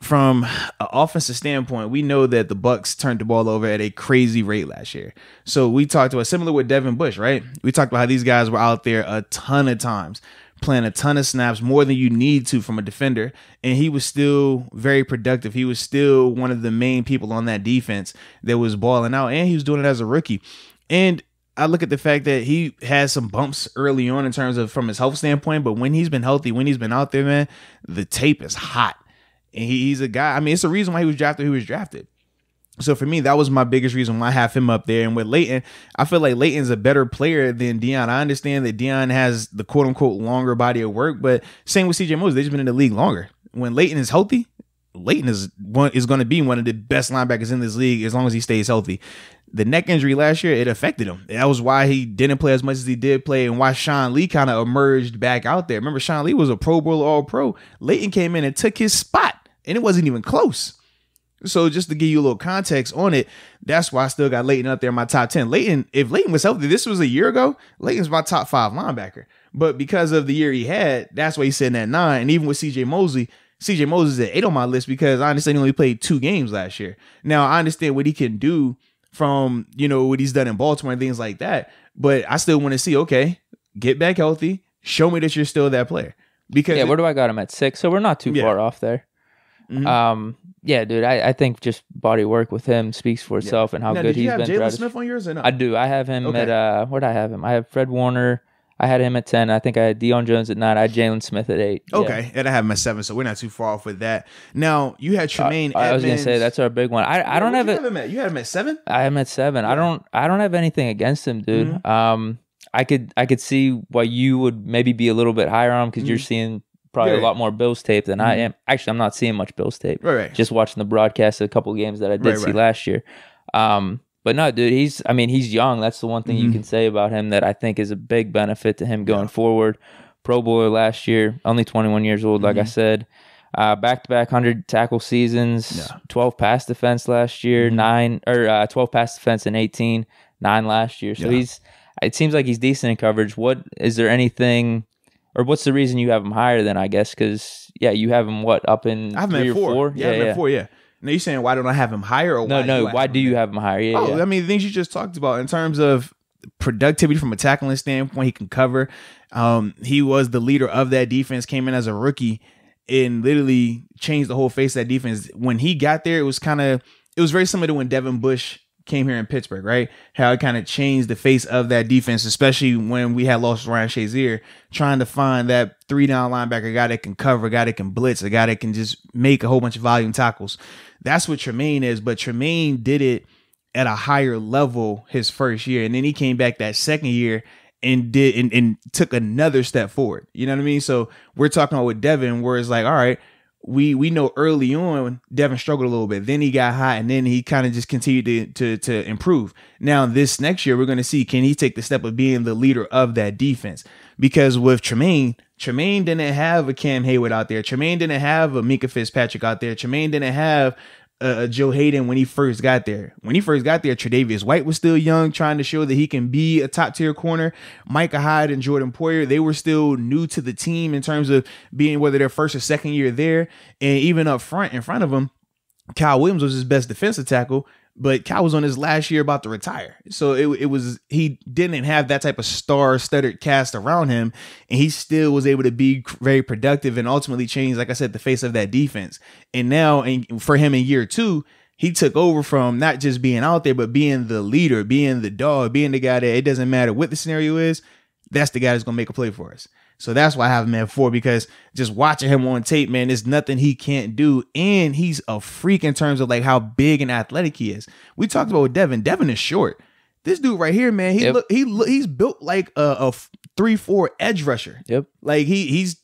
from an offensive standpoint, we know that the Bucs turned the ball over at a crazy rate last year. So we talked about similar with Devin Bush, right? We talked about how these guys were out there a ton of times, playing a ton of snaps, more than you need to from a defender, and he was still very productive. He was still one of the main people on that defense that was balling out, and he was doing it as a rookie. And I look at the fact that he has some bumps early on in terms of from his health standpoint, but when he's been healthy, when he's been out there, man, the tape is hot. And he's a guy, I mean, it's a reason why he was drafted. So for me, that was my biggest reason why I have him up there. And with Leighton, I feel like Leighton's a better player than Deion. I understand that Deion has the quote unquote longer body of work, but same with CJ Mosley, they've just been in the league longer. When Leighton is healthy, Leighton is going to be one of the best linebackers in this league as long as he stays healthy. The neck injury last year, it affected him. That was why he didn't play as much as he did play, and why Sean Lee kind of emerged back out there. Remember, Sean Lee was a Pro Bowler, All-Pro. Leighton came in and took his spot. And it wasn't even close. So just to give you a little context on it, that's why I still got Leighton up there in my top 10. If Leighton was healthy, this was a year ago, Leighton's my top 5 linebacker. But because of the year he had, that's why he's sitting at 9. And even with CJ Mosley is at 8 on my list because I understand he only played 2 games last year. Now, I understand what he can do from, what he's done in Baltimore and things like that. But I still want to see, okay, get back healthy. Show me that you're still that player. Because where do I got him at 6? So we're not too far off there. Yeah, dude, I think just body work with him speaks for itself and how good he's been. Did you have Jalen Smith on yours or not? I do. I have him at where do I have him? I have Fred Warner. I had him at 10. I think I had Deion Jones at 9. I had Jalen Smith at 8. Okay, and I have him at 7, so we're not too far off with that. Now you had Tremaine Edmonds. I was gonna say that's our big one. I don't have it. You had him at 7. I have him at 7. Yeah. I don't have anything against him, dude. I could see why you would maybe be a little bit higher on him because you're seeing probably a lot more Bills tape than I am. Actually, I'm not seeing much Bills tape. Right. Just watching the broadcast of a couple of games that I did see last year. But no, dude, he's young. That's the one thing you can say about him that I think is a big benefit to him going forward. Pro Bowler last year, only 21 years old, like I said. Back-to-back 100 tackle seasons, 12 pass defense last year, 12 pass defense in 18, 9 last year. So it seems like he's decent in coverage. Is there anything, or what's the reason you have him higher than, I guess? Because, you have him, up in I have 3 him or at 4? 4? Yeah, I have him at 4, yeah. Now you're saying, why don't I have him higher? Or why do you have him higher? Yeah, I mean, the things you just talked about in terms of productivity from a tackling standpoint, he can cover. He was the leader of that defense, came in as a rookie and literally changed the whole face of that defense. When he got there, it was very similar to when Devin Bush came here in Pittsburgh, right? How it kind of changed the face of that defense, especially when we had lost Ryan Shazier, trying to find that 3-down linebacker, a guy that can cover, a guy that can blitz, a guy that can just make a whole bunch of volume tackles. That's what Tremaine is, but Tremaine did it at a higher level his first year, and then he came back that second year and did and took another step forward. You know what I mean? So we're talking about with Devin, where it's like, all right, we know early on Devin struggled a little bit. Then he got hot, and then he kind of just continued to improve. Now this next year, we're going to see, can he take the step of being the leader of that defense? Because with Tremaine didn't have a Cam Hayward out there. Tremaine didn't have a Minka Fitzpatrick out there. Tremaine didn't have Joe Hayden when he first got there. When he first got there, Tre'Davious White was still young, trying to show that he can be a top tier corner. Micah Hyde and Jordan Poyer, they were still new to the team in terms of being whether their first or second year there. And even up front, in front of him, Kyle Williams was his best defensive tackle, but Kyle was on his last year about to retire. So it was, he didn't have that type of star-studded cast around him, and he still was able to be very productive and ultimately change, like I said, the face of that defense. And now, and for him in year 2, he took over from not just being out there, but being the leader, being the dog, being the guy that it doesn't matter what the scenario is, that's the guy that's going to make a play for us. So that's why I have him at 4, because just watching him on tape, man, there's nothing he can't do. And he's a freak in terms of like how big and athletic he is. We talked about with Devin. Devin is short. This dude right here, man, he's built like a 3-4 edge rusher. Yep. Like he's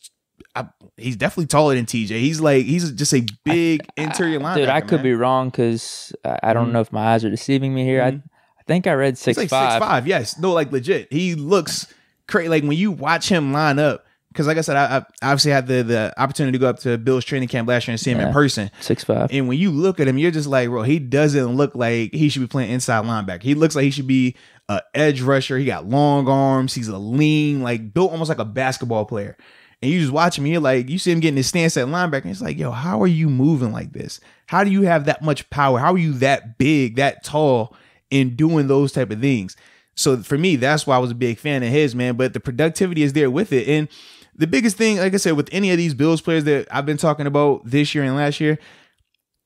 definitely taller than TJ. He's just a big interior linebacker. Dude, I could be wrong because I don't know if my eyes are deceiving me here. I think I read 6'5". Like 6'5", yes. No, like legit. He looks crazy. Like when you watch him line up, because like I said, I obviously had the opportunity to go up to Bill's training camp last year and see him in person. 6'5". And when you look at him, you're just like, bro, he doesn't look like he should be playing inside linebacker. He looks like he should be an edge rusher. He got long arms. He's a lean, like built almost like a basketball player. And you just watch him, you're like, you see him getting his stance at linebacker. And it's like, yo, how are you moving like this? How do you have that much power? How are you that big, that tall, in doing those type of things? So for me, that's why I was a big fan of his, man. But the productivity is there with it. And the biggest thing, like I said, with any of these Bills players that I've been talking about this year and last year,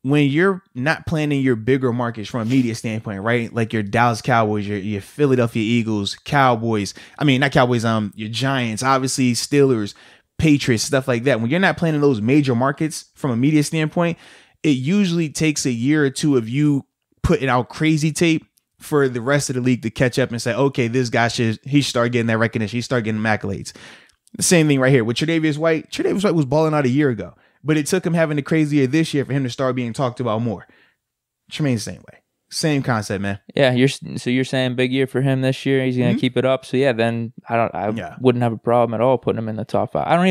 when you're not playing in your bigger markets from a media standpoint, right? Like your Dallas Cowboys, your Philadelphia Eagles, Cowboys. I mean, not Cowboys, your Giants, obviously Steelers, Patriots, stuff like that. When you're not playing in those major markets from a media standpoint, it usually takes a year or two of you putting out crazy tape for the rest of the league to catch up and say, okay, this guy should start getting that recognition. He start getting accolades. The same thing right here with Tre'Davious White. Tre'Davious White was balling out a year ago, but it took him having the crazy year this year for him to start being talked about more. Tremaine's the same way. Same concept, man. Yeah, you're saying big year for him this year. He's gonna keep it up. So yeah, then I wouldn't have a problem at all putting him in the top 5. I don't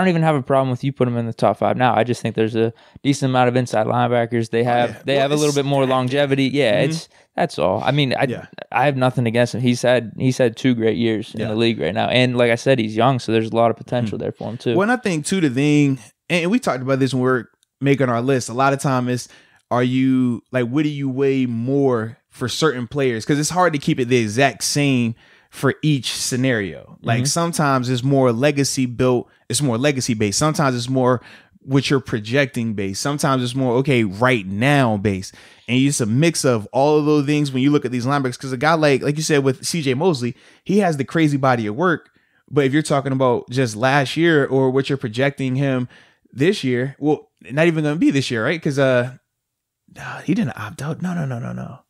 even have a problem with you putting him in the top 5 now. I just think there's a decent amount of inside linebackers. They have a little bit more longevity. Yeah, that's all. I mean, I have nothing against him. He's had 2 great years in the league right now, and like I said, he's young, so there's a lot of potential there for him too. Well, and I think too, the thing, and we talked about this when we're making our list. A lot of time is, are you like, what do you weigh more for certain players? Because it's hard to keep it the exact same for each scenario. Like sometimes it's more legacy built, it's more legacy based. Sometimes it's more what you're projecting based. Sometimes it's more, okay, right now based. And it's a mix of all of those things when you look at these linebackers. Because a guy like you said with CJ Mosley, he has the crazy body of work, But if you're talking about just last year or what you're projecting him this year, well, not even going to be this year, right? Because he didn't opt out. No.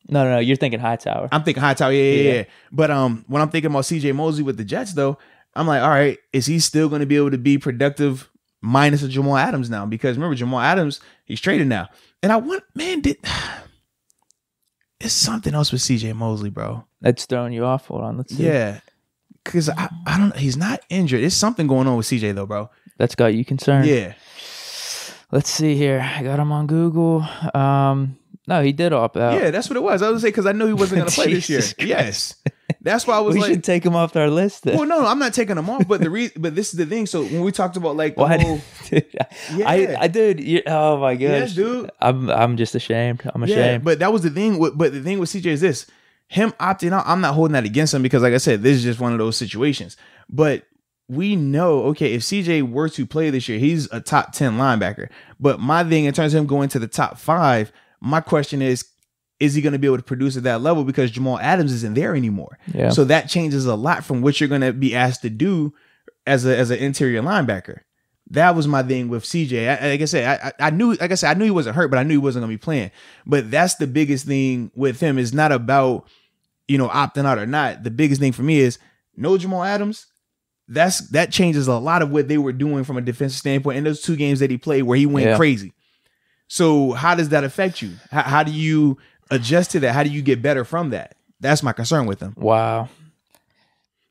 No. You're thinking Hightower. I'm thinking Hightower. Yeah. But when I'm thinking about CJ Mosley with the Jets, though, I'm like, all right, is he still going to be able to be productive minus a Jamal Adams now? Because remember, Jamal Adams, he's traded now. And it's something else with CJ Mosley, bro. That's throwing you off. Hold on, let's see. Yeah. Because I don't, he's not injured. There's something going on with CJ though, bro. That's got you concerned. Yeah. Let's see here. I got him on Google. No, he did opt out. Yeah, that's what it was. I was gonna say because I knew he wasn't gonna play this year. Jesus Christ. Yes. That's why I was we like, should take him off our list then. well, no, I'm not taking him off. But but this is the thing. So when we talked about like the whole, dude, yeah, oh my gosh, yes, dude, I'm just ashamed. I'm ashamed. Yeah, but that was the thing. But the thing with CJ is this: him opting out. I'm not holding that against him because, like I said, this is just one of those situations. But we know, okay, if CJ were to play this year, he's a top 10 linebacker. But my thing in terms of him going to the top 5, my question is he going to be able to produce at that level because Jamal Adams isn't there anymore? Yeah. So that changes a lot from what you're going to be asked to do as an interior linebacker. That was my thing with CJ. Like I said, I knew he wasn't hurt, but I knew he wasn't going to be playing. But that's the biggest thing with him. It's not about, opting out or not. The biggest thing for me is no Jamal Adams. That changes a lot of what they were doing from a defensive standpoint in those 2 games that he played where he went crazy. So how does that affect you? How do you adjust to that? How do you get better from that? That's my concern with him. Wow.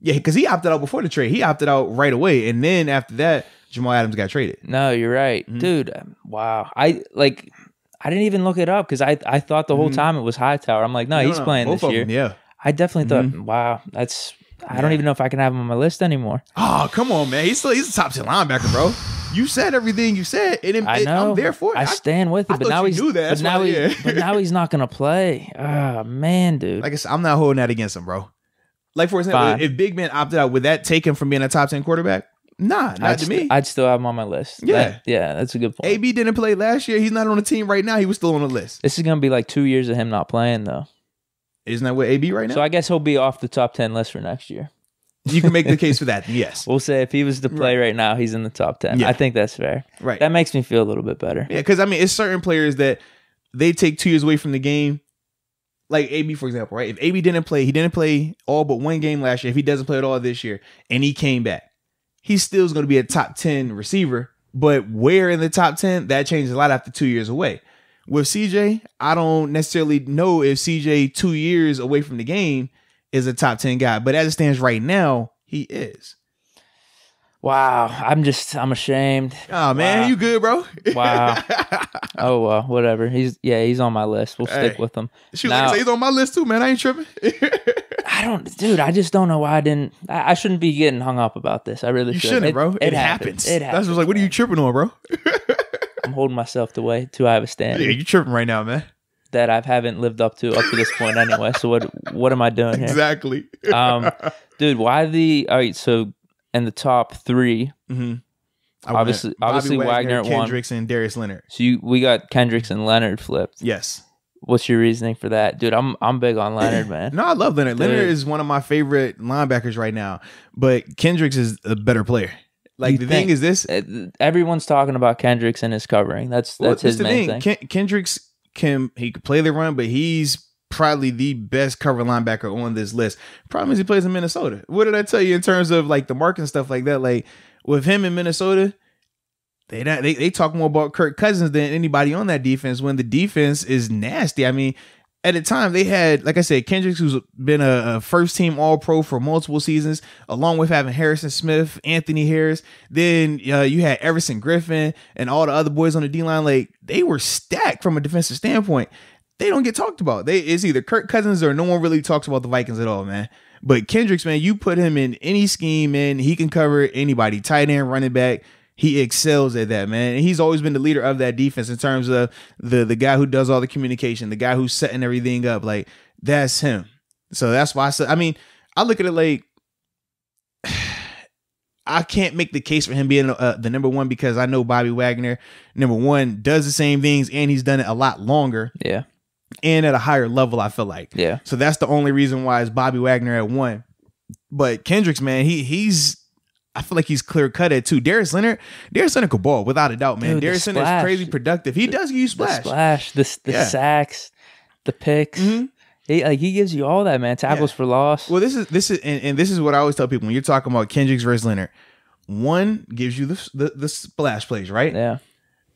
Yeah, because he opted out before the trade. He opted out right away. And then after that, Jamal Adams got traded. No, you're right. Mm-hmm. Dude, wow. I didn't even look it up because I thought the whole time it was Hightower. I'm like, no, he's playing this year. Them, yeah. I definitely thought, wow, I don't even know if I can have him on my list anymore. Oh, come on, man. He's a top 10 linebacker, bro. You said everything you said, and I know. I'm there for it. I stand with it, but now he's not gonna play. Oh man, dude. Like I said, I'm not holding that against him, bro. Like for example, if Big Ben opted out, would that take him from being a top 10 quarterback? Nah, not to me. I'd still have him on my list. Yeah, that's a good point. AB didn't play last year. He's not on the team right now. He was still on the list. This is gonna be like 2 years of him not playing though. Isn't that what AB right now? So I guess he'll be off the top 10 list for next year. You can make the case for that. Yes. We'll say if he was to play right now, he's in the top 10. Yeah. I think that's fair. Right. That makes me feel a little bit better. Yeah, because it's certain players that they take 2 years away from the game. Like AB, for example, right? If AB didn't play, he didn't play all but 1 game last year. If he doesn't play at all this year and he came back, he still is going to be a top 10 receiver. But where in the top 10, that changes a lot after 2 years away. With CJ, I don't necessarily know if CJ 2 years away from the game is a top 10 guy. But as it stands right now, he is. Wow. I'm ashamed. Oh, man. Wow. You good, bro? Wow. Oh, well, whatever. He's on my list. We'll stick with him. Shoot, like I say, he's on my list too, man. I ain't tripping. I just don't know why I didn't. I shouldn't be getting hung up about this. I really shouldn't, bro. It happens. It happens. That's just like, what are you tripping on, bro? I'm holding myself to way too high of a standard. Yeah, you're tripping right now, man. That I haven't lived up to this point anyway. So what am I doing here? Exactly. Dude, why all right, so in the top 3, obviously Wagner at 1. Kendricks and Darius Leonard. So we got Kendricks and Leonard flipped. Yes. What's your reasoning for that? Dude, I'm big on Leonard, man. No, I love Leonard. Dude. Leonard is one of my favorite linebackers right now, but Kendricks is a better player. Like the thing is this, everyone's talking about Kendricks and his covering. That's his main thing. Kendricks can play the run, but he's probably the best cover linebacker on this list. Problem is he plays in Minnesota. What did I tell you in terms of like the mark and stuff like that? Like with him in Minnesota, they talk more about Kirk Cousins than anybody on that defense when the defense is nasty. I mean, at the time they had, like I said, Kendricks, who's been a first team All-Pro for multiple seasons, along with having Harrison Smith, Anthony Harris. Then you had Everson Griffin and all the other boys on the D-line. Like they were stacked from a defensive standpoint. They don't get talked about. It's either Kirk Cousins or no one really talks about the Vikings at all, man. But Kendricks, man, you put him in any scheme, man, he can cover anybody, tight end, running back. He excels at that, man. And he's always been the leader of that defense in terms of the guy who does all the communication, the guy who's setting everything up. Like, that's him. So that's why I look at it like I can't make the case for him being the number 1 because I know Bobby Wagner, number 1, does the same things and he's done it a lot longer. Yeah. And at a higher level, I feel like. Yeah. So that's the only reason why it's Bobby Wagner at 1. But Kendricks, man, he's I feel like he's clear cut at 2. Darius Leonard could ball without a doubt, man. Dude, Darius Leonard is crazy productive. He does give you splash. The sacks, the picks. Mm-hmm. He gives you all that, man. Tackles for loss. Well, this is what I always tell people when you're talking about Kendricks versus Leonard. One gives you the splash plays, right? Yeah.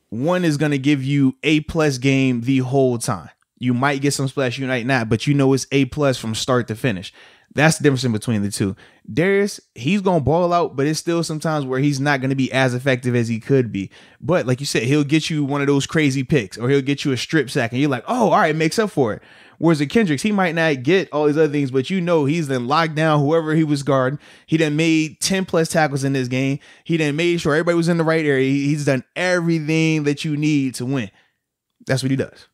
One is going to give you A+ game the whole time. You might get some splash, you might not, but you know it's A+ from start to finish. That's the difference in between the two. Darius, he's going to ball out, but it's still sometimes where he's not going to be as effective as he could be. But like you said, he'll get you one of those crazy picks, or he'll get you a strip sack, and you're like, oh, all right, makes up for it. Whereas at Kendricks, he might not get all these other things, but you know he's then locked down whoever he was guarding. He done made 10+ tackles in this game. He done made sure everybody was in the right area. He's done everything that you need to win. That's what he does.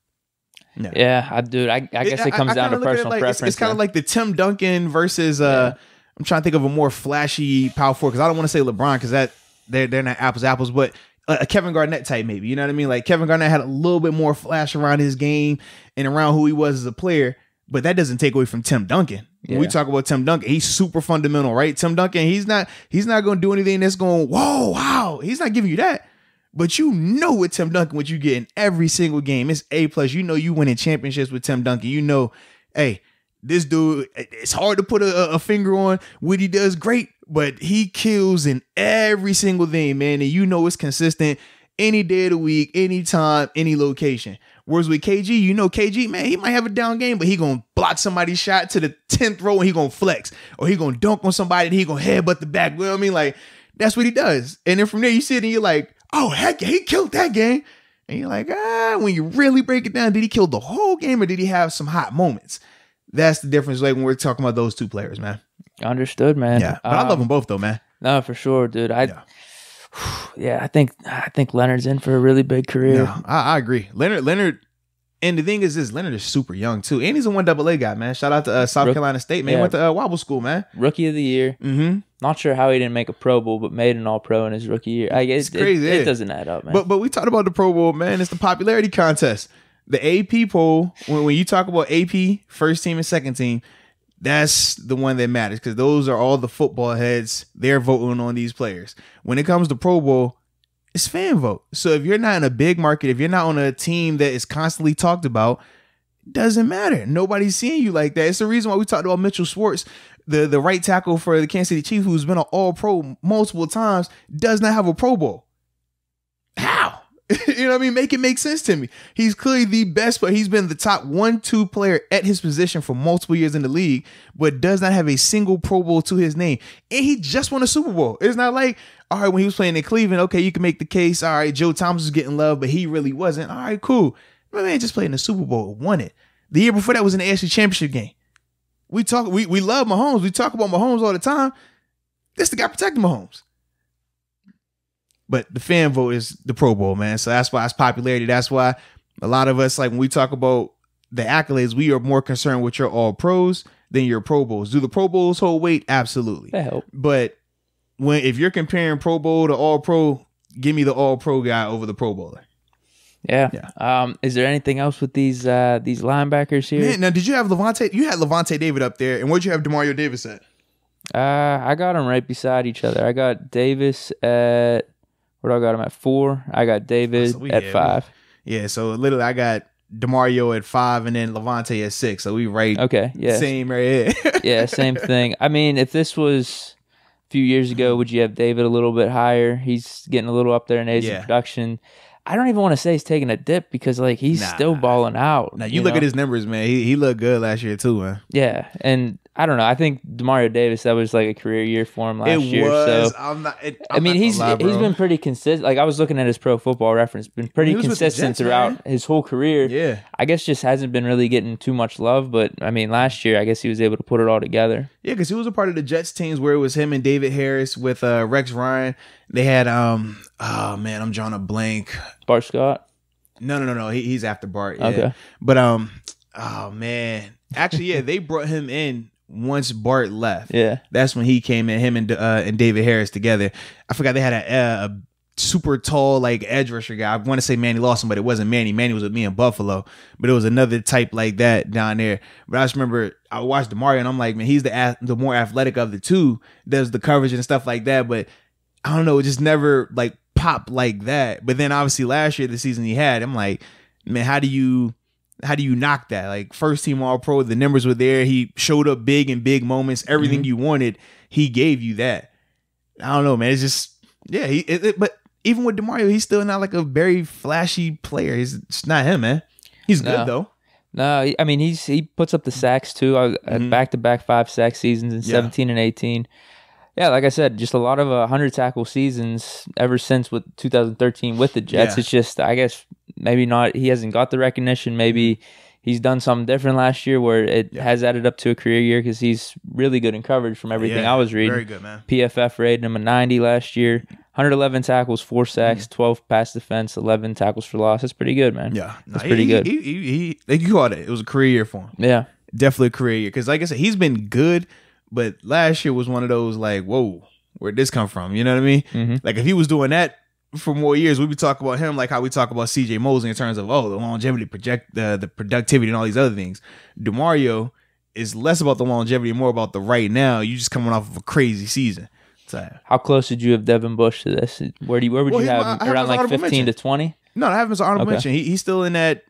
Yeah, I guess it comes down to personal preference. It's kind of like the Tim Duncan versus I'm trying to think of a more flashy power forward, because I don't want to say LeBron because they're not apples to apples, but a Kevin Garnett type maybe. You know what I mean? Like Kevin Garnett had a little bit more flash around his game and around who he was as a player, but that doesn't take away from Tim Duncan. When we talk about Tim Duncan, he's super fundamental, right? Tim Duncan, he's not going to do anything that's going, whoa, wow. He's not giving you that. But you know with Tim Duncan, what you get in every single game, it's A+. You know you winning championships with Tim Duncan. You know, hey, this dude, it's hard to put a finger on what he does great, but he kills in every single thing, man. And you know it's consistent any day of the week, anytime, any location. Whereas with KG, you know KG, man, he might have a down game, but he going to block somebody's shot to the 10th row and he going to flex. Or he going to dunk on somebody and he going to headbutt the back. You know what I mean? Like, that's what he does. And then from there, you sit and you're like, oh, heck yeah, he killed that game. And you're like, when you really break it down, did he kill the whole game or did he have some hot moments? That's the difference, like when we're talking about those two players, man. Understood, man. Yeah, but I love them both, though, man. No, for sure, dude. I think Leonard's in for a really big career. Yeah, I agree. Leonard, and the thing is this, Leonard is super young, too. And he's a 1AA guy, man. Shout out to South Carolina State, man. Went to Wobble School, man. Rookie of the year. Mm-hmm. Not sure how he didn't make a Pro Bowl, but made an All-Pro in his rookie year. It's crazy. It doesn't add up, man. But we talked about the Pro Bowl, man. It's the popularity contest. The AP poll, when you talk about AP, first team and second team, that's the one that matters because those are all the football heads. They're voting on these players. When it comes to Pro Bowl, it's fan vote. So if you're not in a big market, if you're not on a team that is constantly talked about, it doesn't matter. Nobody's seeing you like that. It's the reason why we talked about Mitchell Schwartz, the right tackle for the Kansas City Chiefs, who's been an All-Pro multiple times, does not have a Pro Bowl. How? You know what I mean? Make it make sense to me. He's clearly the best, but he's been the top 1-2 player at his position for multiple years in the league, but does not have a single Pro Bowl to his name. And he just won a Super Bowl. It's not like, all right, when he was playing in Cleveland, okay, you can make the case. All right, Joe Thomas was getting love, but he really wasn't. All right, cool. My man just played in the Super Bowl, won it. The year before that was in the AFC Championship game. We love Mahomes. We talk about Mahomes all the time. This the guy protecting Mahomes. But the fan vote is the Pro Bowl, man. So that's why it's popularity. That's why a lot of us, like when we talk about the accolades, we are more concerned with your All-Pros than your Pro Bowls. Do the Pro Bowls hold weight? Absolutely. That help. But if you're comparing Pro Bowl to All-Pro, give me the All-Pro guy over the Pro Bowler. Yeah. Is there anything else with these linebackers here? Man, now did you have Levante? You had Levante David up there, and where'd you have Demario Davis at? I got them right beside each other. I got Davis at. Where do I got him at 4? I got David at 5. So literally I got DeMario at 5 and then Levante at 6. So we right. Okay, yeah. Same right here. Yeah, same thing. I mean, if this was a few years ago, would you have David a little bit higher? He's getting a little up there in age of production. I don't even want to say he's taking a dip because he's still balling out. Now you look at his numbers, man. He looked good last year too, man. Yeah, and I don't know. I think Demario Davis, that was like a career year for him last year. So he's been pretty consistent. Like I was looking at his Pro Football Reference, been pretty consistent throughout his whole career. Yeah, I guess just hasn't been really getting too much love. But I mean, last year I guess he was able to put it all together. Yeah, because he was a part of the Jets teams where it was him and David Harris with Rex Ryan. They had I'm drawing a blank. Bart Scott. No. He's after Bart. Yeah. Okay, but actually, they brought him in. Once Bart left, yeah, that's when he came in. Him and David Harris together. I forgot they had super tall like edge rusher guy. I want to say Manny Lawson, but it wasn't Manny. Manny was with me in Buffalo, but it was another type like that down there. But I just remember I watched DeMario and I'm like, man, he's the more athletic of the two. Does the coverage and stuff like that, but I don't know, it just never like popped like that. But then obviously last year, the season he had, I'm like, man, how do you knock that? Like first team All Pro, the numbers were there. He showed up big in big moments. Everything you wanted, he gave you that. I don't know, man. It's just but even with DeMario, he's still not like a very flashy player. It's not him, man. He's good though. No, I mean he puts up the sacks too. Back-to-back 5 sack seasons in 17 and 18. Yeah, like I said, just a lot of 100 tackle seasons ever since with 2013 with the Jets. It's just, I guess, maybe not. He hasn't got the recognition. Maybe he's done something different last year where it has added up to a career year because he's really good in coverage from everything I was reading. Very good, man. PFF rated him a 90 last year. 111 tackles, 4 sacks, 12 pass defense, 11 tackles for loss. That's pretty good, man. Yeah, that's pretty good. He you called it. It was a career year for him. Yeah, definitely a career year. Because like I said, he's been good. But last year was one of those like, whoa, where'd this come from? You know what I mean? Mm-hmm. Like if he was doing that for more years, we'd be talking about him like how we talk about CJ Mosley in terms of, the longevity, the productivity and all these other things. DeMario is less about the longevity and more about the right now. You just coming off of a crazy season. So, how close did you have Devin Bush to this? Where would you have him? Around like 15 to 20? No, I have him as an honorable mention. He's still in that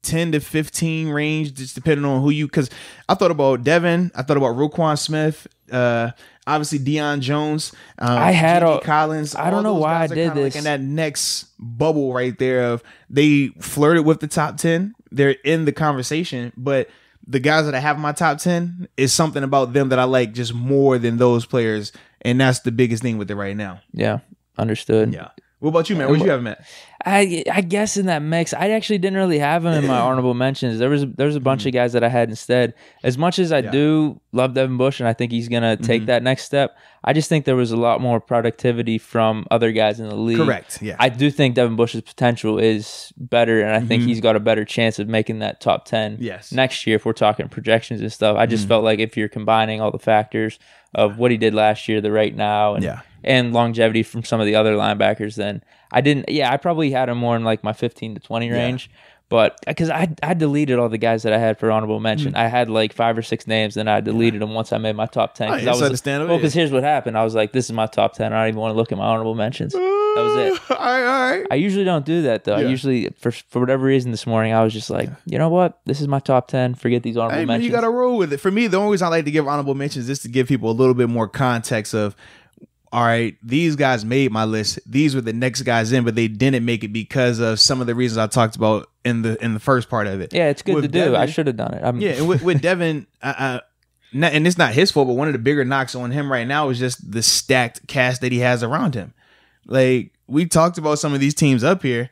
10 to 15 range, just depending on who you, because I thought about Devin, I thought about Roquan Smith, obviously Deion Jones, I had Collins. I don't know why I did this. Like in that next bubble right there of they flirted with the top 10. They're in the conversation, but the guys that I have in my top 10 is something about them that I like just more than those players, and that's the biggest thing with it right now. Yeah, understood. Yeah. What about you, man? Where'd you have him at? I guess in that mix, I actually didn't really have him in my honorable mentions. There was a bunch of guys that I had instead. As much as I do love Devin Bush, and I think he's gonna take that next step, I just think there was a lot more productivity from other guys in the league. Correct. Yeah. I do think Devin Bush's potential is better, and I think he's got a better chance of making that top 10 next year if we're talking projections and stuff. I just felt like if you're combining all the factors of what he did last year, the right now, and longevity from some of the other linebackers, then I probably had him more in like my 15 to 20 range. But because I deleted all the guys that I had for honorable mention. I had like 5 or 6 names, and I deleted them once I made my top 10. That's understandable. Well, because here's what happened. I was like, this is my top 10. I don't even want to look at my honorable mentions. That was it. All right. I usually don't do that, though. I usually, for whatever reason this morning, I was just like, you know what? This is my top 10. Forget these honorable mentions. Man, you got to roll with it. For me, the only reason I like to give honorable mentions is to give people a little bit more context of, all right, these guys made my list. These were the next guys in, but they didn't make it because of some of the reasons I talked about in the first part of it. Yeah, it's good to do. I should have done it. And with Devin, and it's not his fault, but one of the bigger knocks on him right now is just the stacked cast that he has around him. Like, we talked about some of these teams up here.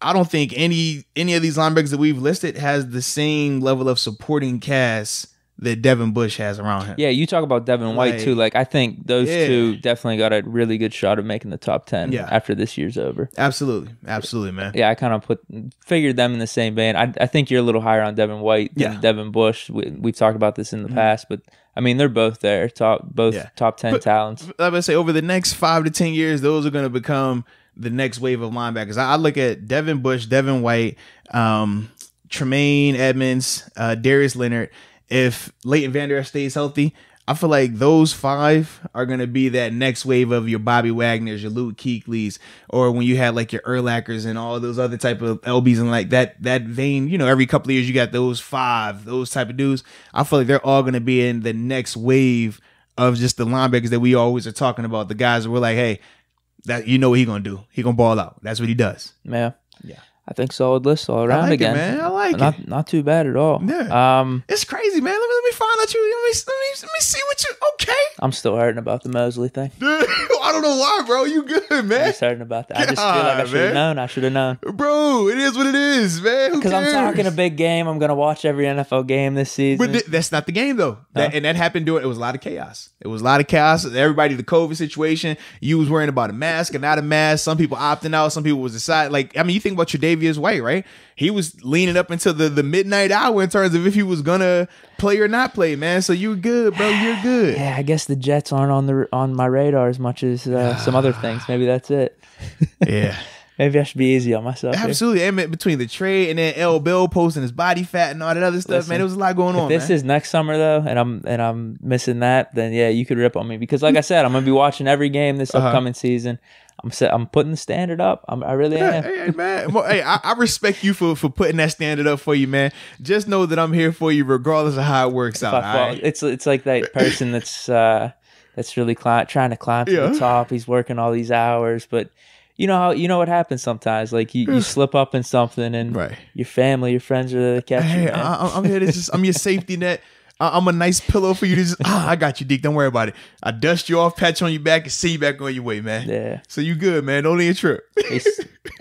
I don't think any of these linebackers that we've listed has the same level of supporting cast that Devin Bush has around him. Yeah, you talk about Devin White too. Like, I think those two definitely got a really good shot of making the top 10 after this year's over. Absolutely, man. Yeah, I kind of figured them in the same vein. I think you're a little higher on Devin White than Devin Bush. We've talked about this in the past, but I mean, they're both there, top 10 talents. Like I say, over the next 5 to 10 years, those are going to become the next wave of linebackers. I look at Devin Bush, Devin White, Tremaine Edmonds, Darius Leonard. If Leighton Vander Esch stays healthy, I feel like those 5 are going to be that next wave of your Bobby Wagners, your Luke Kuechly's, or when you had like your Urlachers and all those other type of LBs and like that vein, every couple of years you got those 5, those type of dudes. I feel like they're all going to be in the next wave of just the linebackers that we always are talking about. The guys that we're like, hey, that what he going to do. He going to ball out. That's what he does. Yeah. I think solid list all around again. Man. I like it. Not too bad at all. Yeah. It's crazy, man. Let me find out you. Let me see what you. Okay. I'm still hurting about the Mosley thing. I don't know why, bro. You good, man? I'm just hurting about that. I just feel like I should have known. I should have known. Bro, it is what it is, man. Because I'm talking a big game. I'm going to watch every NFL game this season. But that's not the game, though. No? That happened during, it was a lot of chaos. Everybody, the COVID situation, you was worrying about a mask and not a mask. Some people opting out. Some people was deciding. Like, I mean, you think about Tre'Davious White, right? he was leaning up into the midnight hour in terms of if he was gonna play or not play, man. So you're good, bro. You're good. Yeah, I guess the Jets aren't on my radar as much as some other things. Maybe that's it. Yeah. Maybe I should be easy on myself. Absolutely. And between the trade and then L. Bill posting his body fat and all that other stuff, Listen, man, there was a lot going on. If this is next summer though, and I'm missing that, then yeah, you could rip on me because, like I said, I'm gonna be watching every game this upcoming season. I'm putting the standard up. I really am. Hey, man. Well, hey, I respect you for putting that standard up for you, man. Just know that I'm here for you, regardless of how it works out. Right? It's like that person that's really trying to climb to the top. He's working all these hours, but you know what happens sometimes. Like you slip up in something, and your family, your friends are there to catch you. Man. I'm here to I'm your safety net. I'm a nice pillow for you to just, I got you, Deke. Don't worry about it. I dust you off, pat you on your back, and send you back on your way, man. Yeah. So you good, man. Don't need a trip.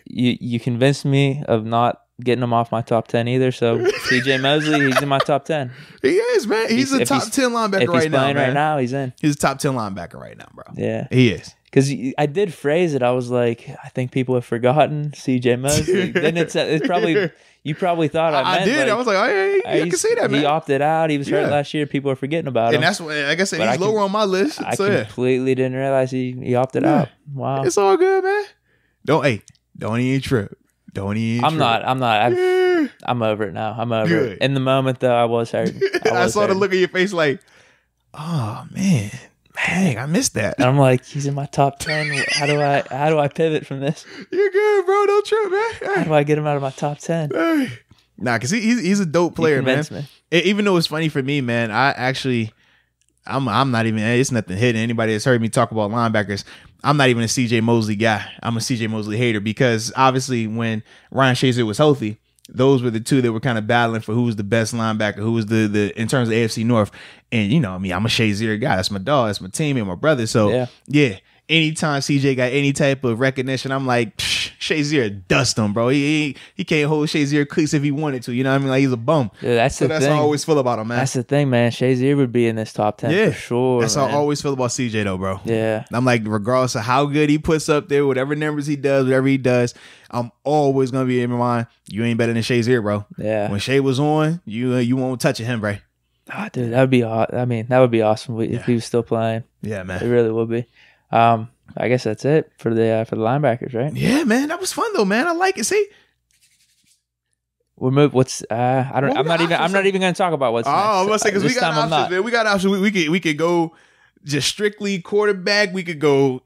You convinced me of not getting him off my top 10 either. So CJ Mosley, he's in my top 10. He is, man. He's a top 10 linebacker right now. If he's playing right now, he's in. He's a top 10 linebacker right now, bro. Yeah. He is. Because I did phrase it. I was like, I think people have forgotten CJ Mosley. Then it's probably... You probably thought I meant. I did. Like, I was like, oh, yeah, I can see that, man. He opted out. He was hurt last year. People are forgetting about him. And that's what, like I said, he's lower on my list. I completely didn't realize he opted out. Wow. It's all good, man. Don't even trip. I'm not. I'm over it now. I'm over it. In the moment, though, I was hurt. I saw the look on your face like, oh, man. Dang, I missed that. And I'm like, he's in my top 10. How do I pivot from this? You're good, bro. Don't trip, man. How do I get him out of my top 10? Hey. Nah, because he's a dope player, man. Me. Even though it's funny for me, man, I'm not even, it's nothing hidden. Anybody that's heard me talk about linebackers, I'm not even a CJ Mosley guy. I'm a CJ Mosley hater because obviously when Ryan Shazier was healthy, those were the two that were kind of battling for who was the best linebacker, who was the in terms of AFC North. And you know, I mean, I'm a Shazier guy. That's my dog. That's my teammate, my brother. So yeah. Anytime CJ got any type of recognition, I'm like, Shazier, dust him, bro. He can't hold Shazier cleats if he wanted to. You know what I mean? Like, he's a bum. Yeah, that's how I always feel about him, man. That's the thing, man. Shazier would be in this top 10 for sure. That's how I always feel about CJ, though, bro. Yeah. I'm like, regardless of how good he puts up there, whatever numbers he does, whatever he does, I'm always going to be in my mind, you ain't better than Shazier, bro. Yeah. When Shay was on, you won't touch him, bro. Oh, dude, that would be awesome if he was still playing. Yeah, man. It really would be. I guess that's it for the linebackers, right? Yeah, man. That was fun though, man. I like it. See, we'll move. I'm not even going to talk about what's next. I'm gonna say because we got options, man. We got options. We could go just strictly quarterback. We could go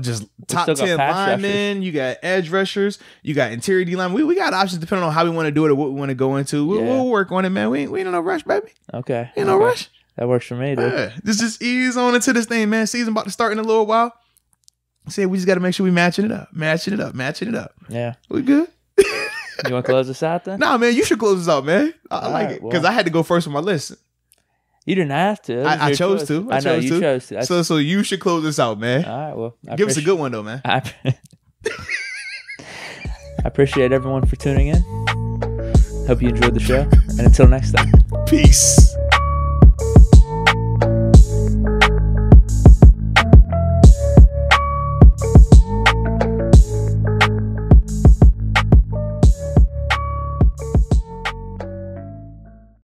just top 10 linemen. Rushers. You got edge rushers. You got interior D line. We got options depending on how we want to do it or what we want to go into. We'll work on it, man. We ain't in no rush, baby. Okay. Ain't no rush. That works for me, dude. Just ease on into this thing, man. Season about to start in a little while. Say we just got to make sure we matching it up. Yeah. We good? You want to close this out then? Nah, man, you should close this out, man. I like it because I had to go first with my list. You didn't have to. I chose to. I know you chose to. So you should close this out, man. All right, well. Give us a good one, though, man. I appreciate everyone for tuning in. Hope you enjoyed the show. And until next time. Peace.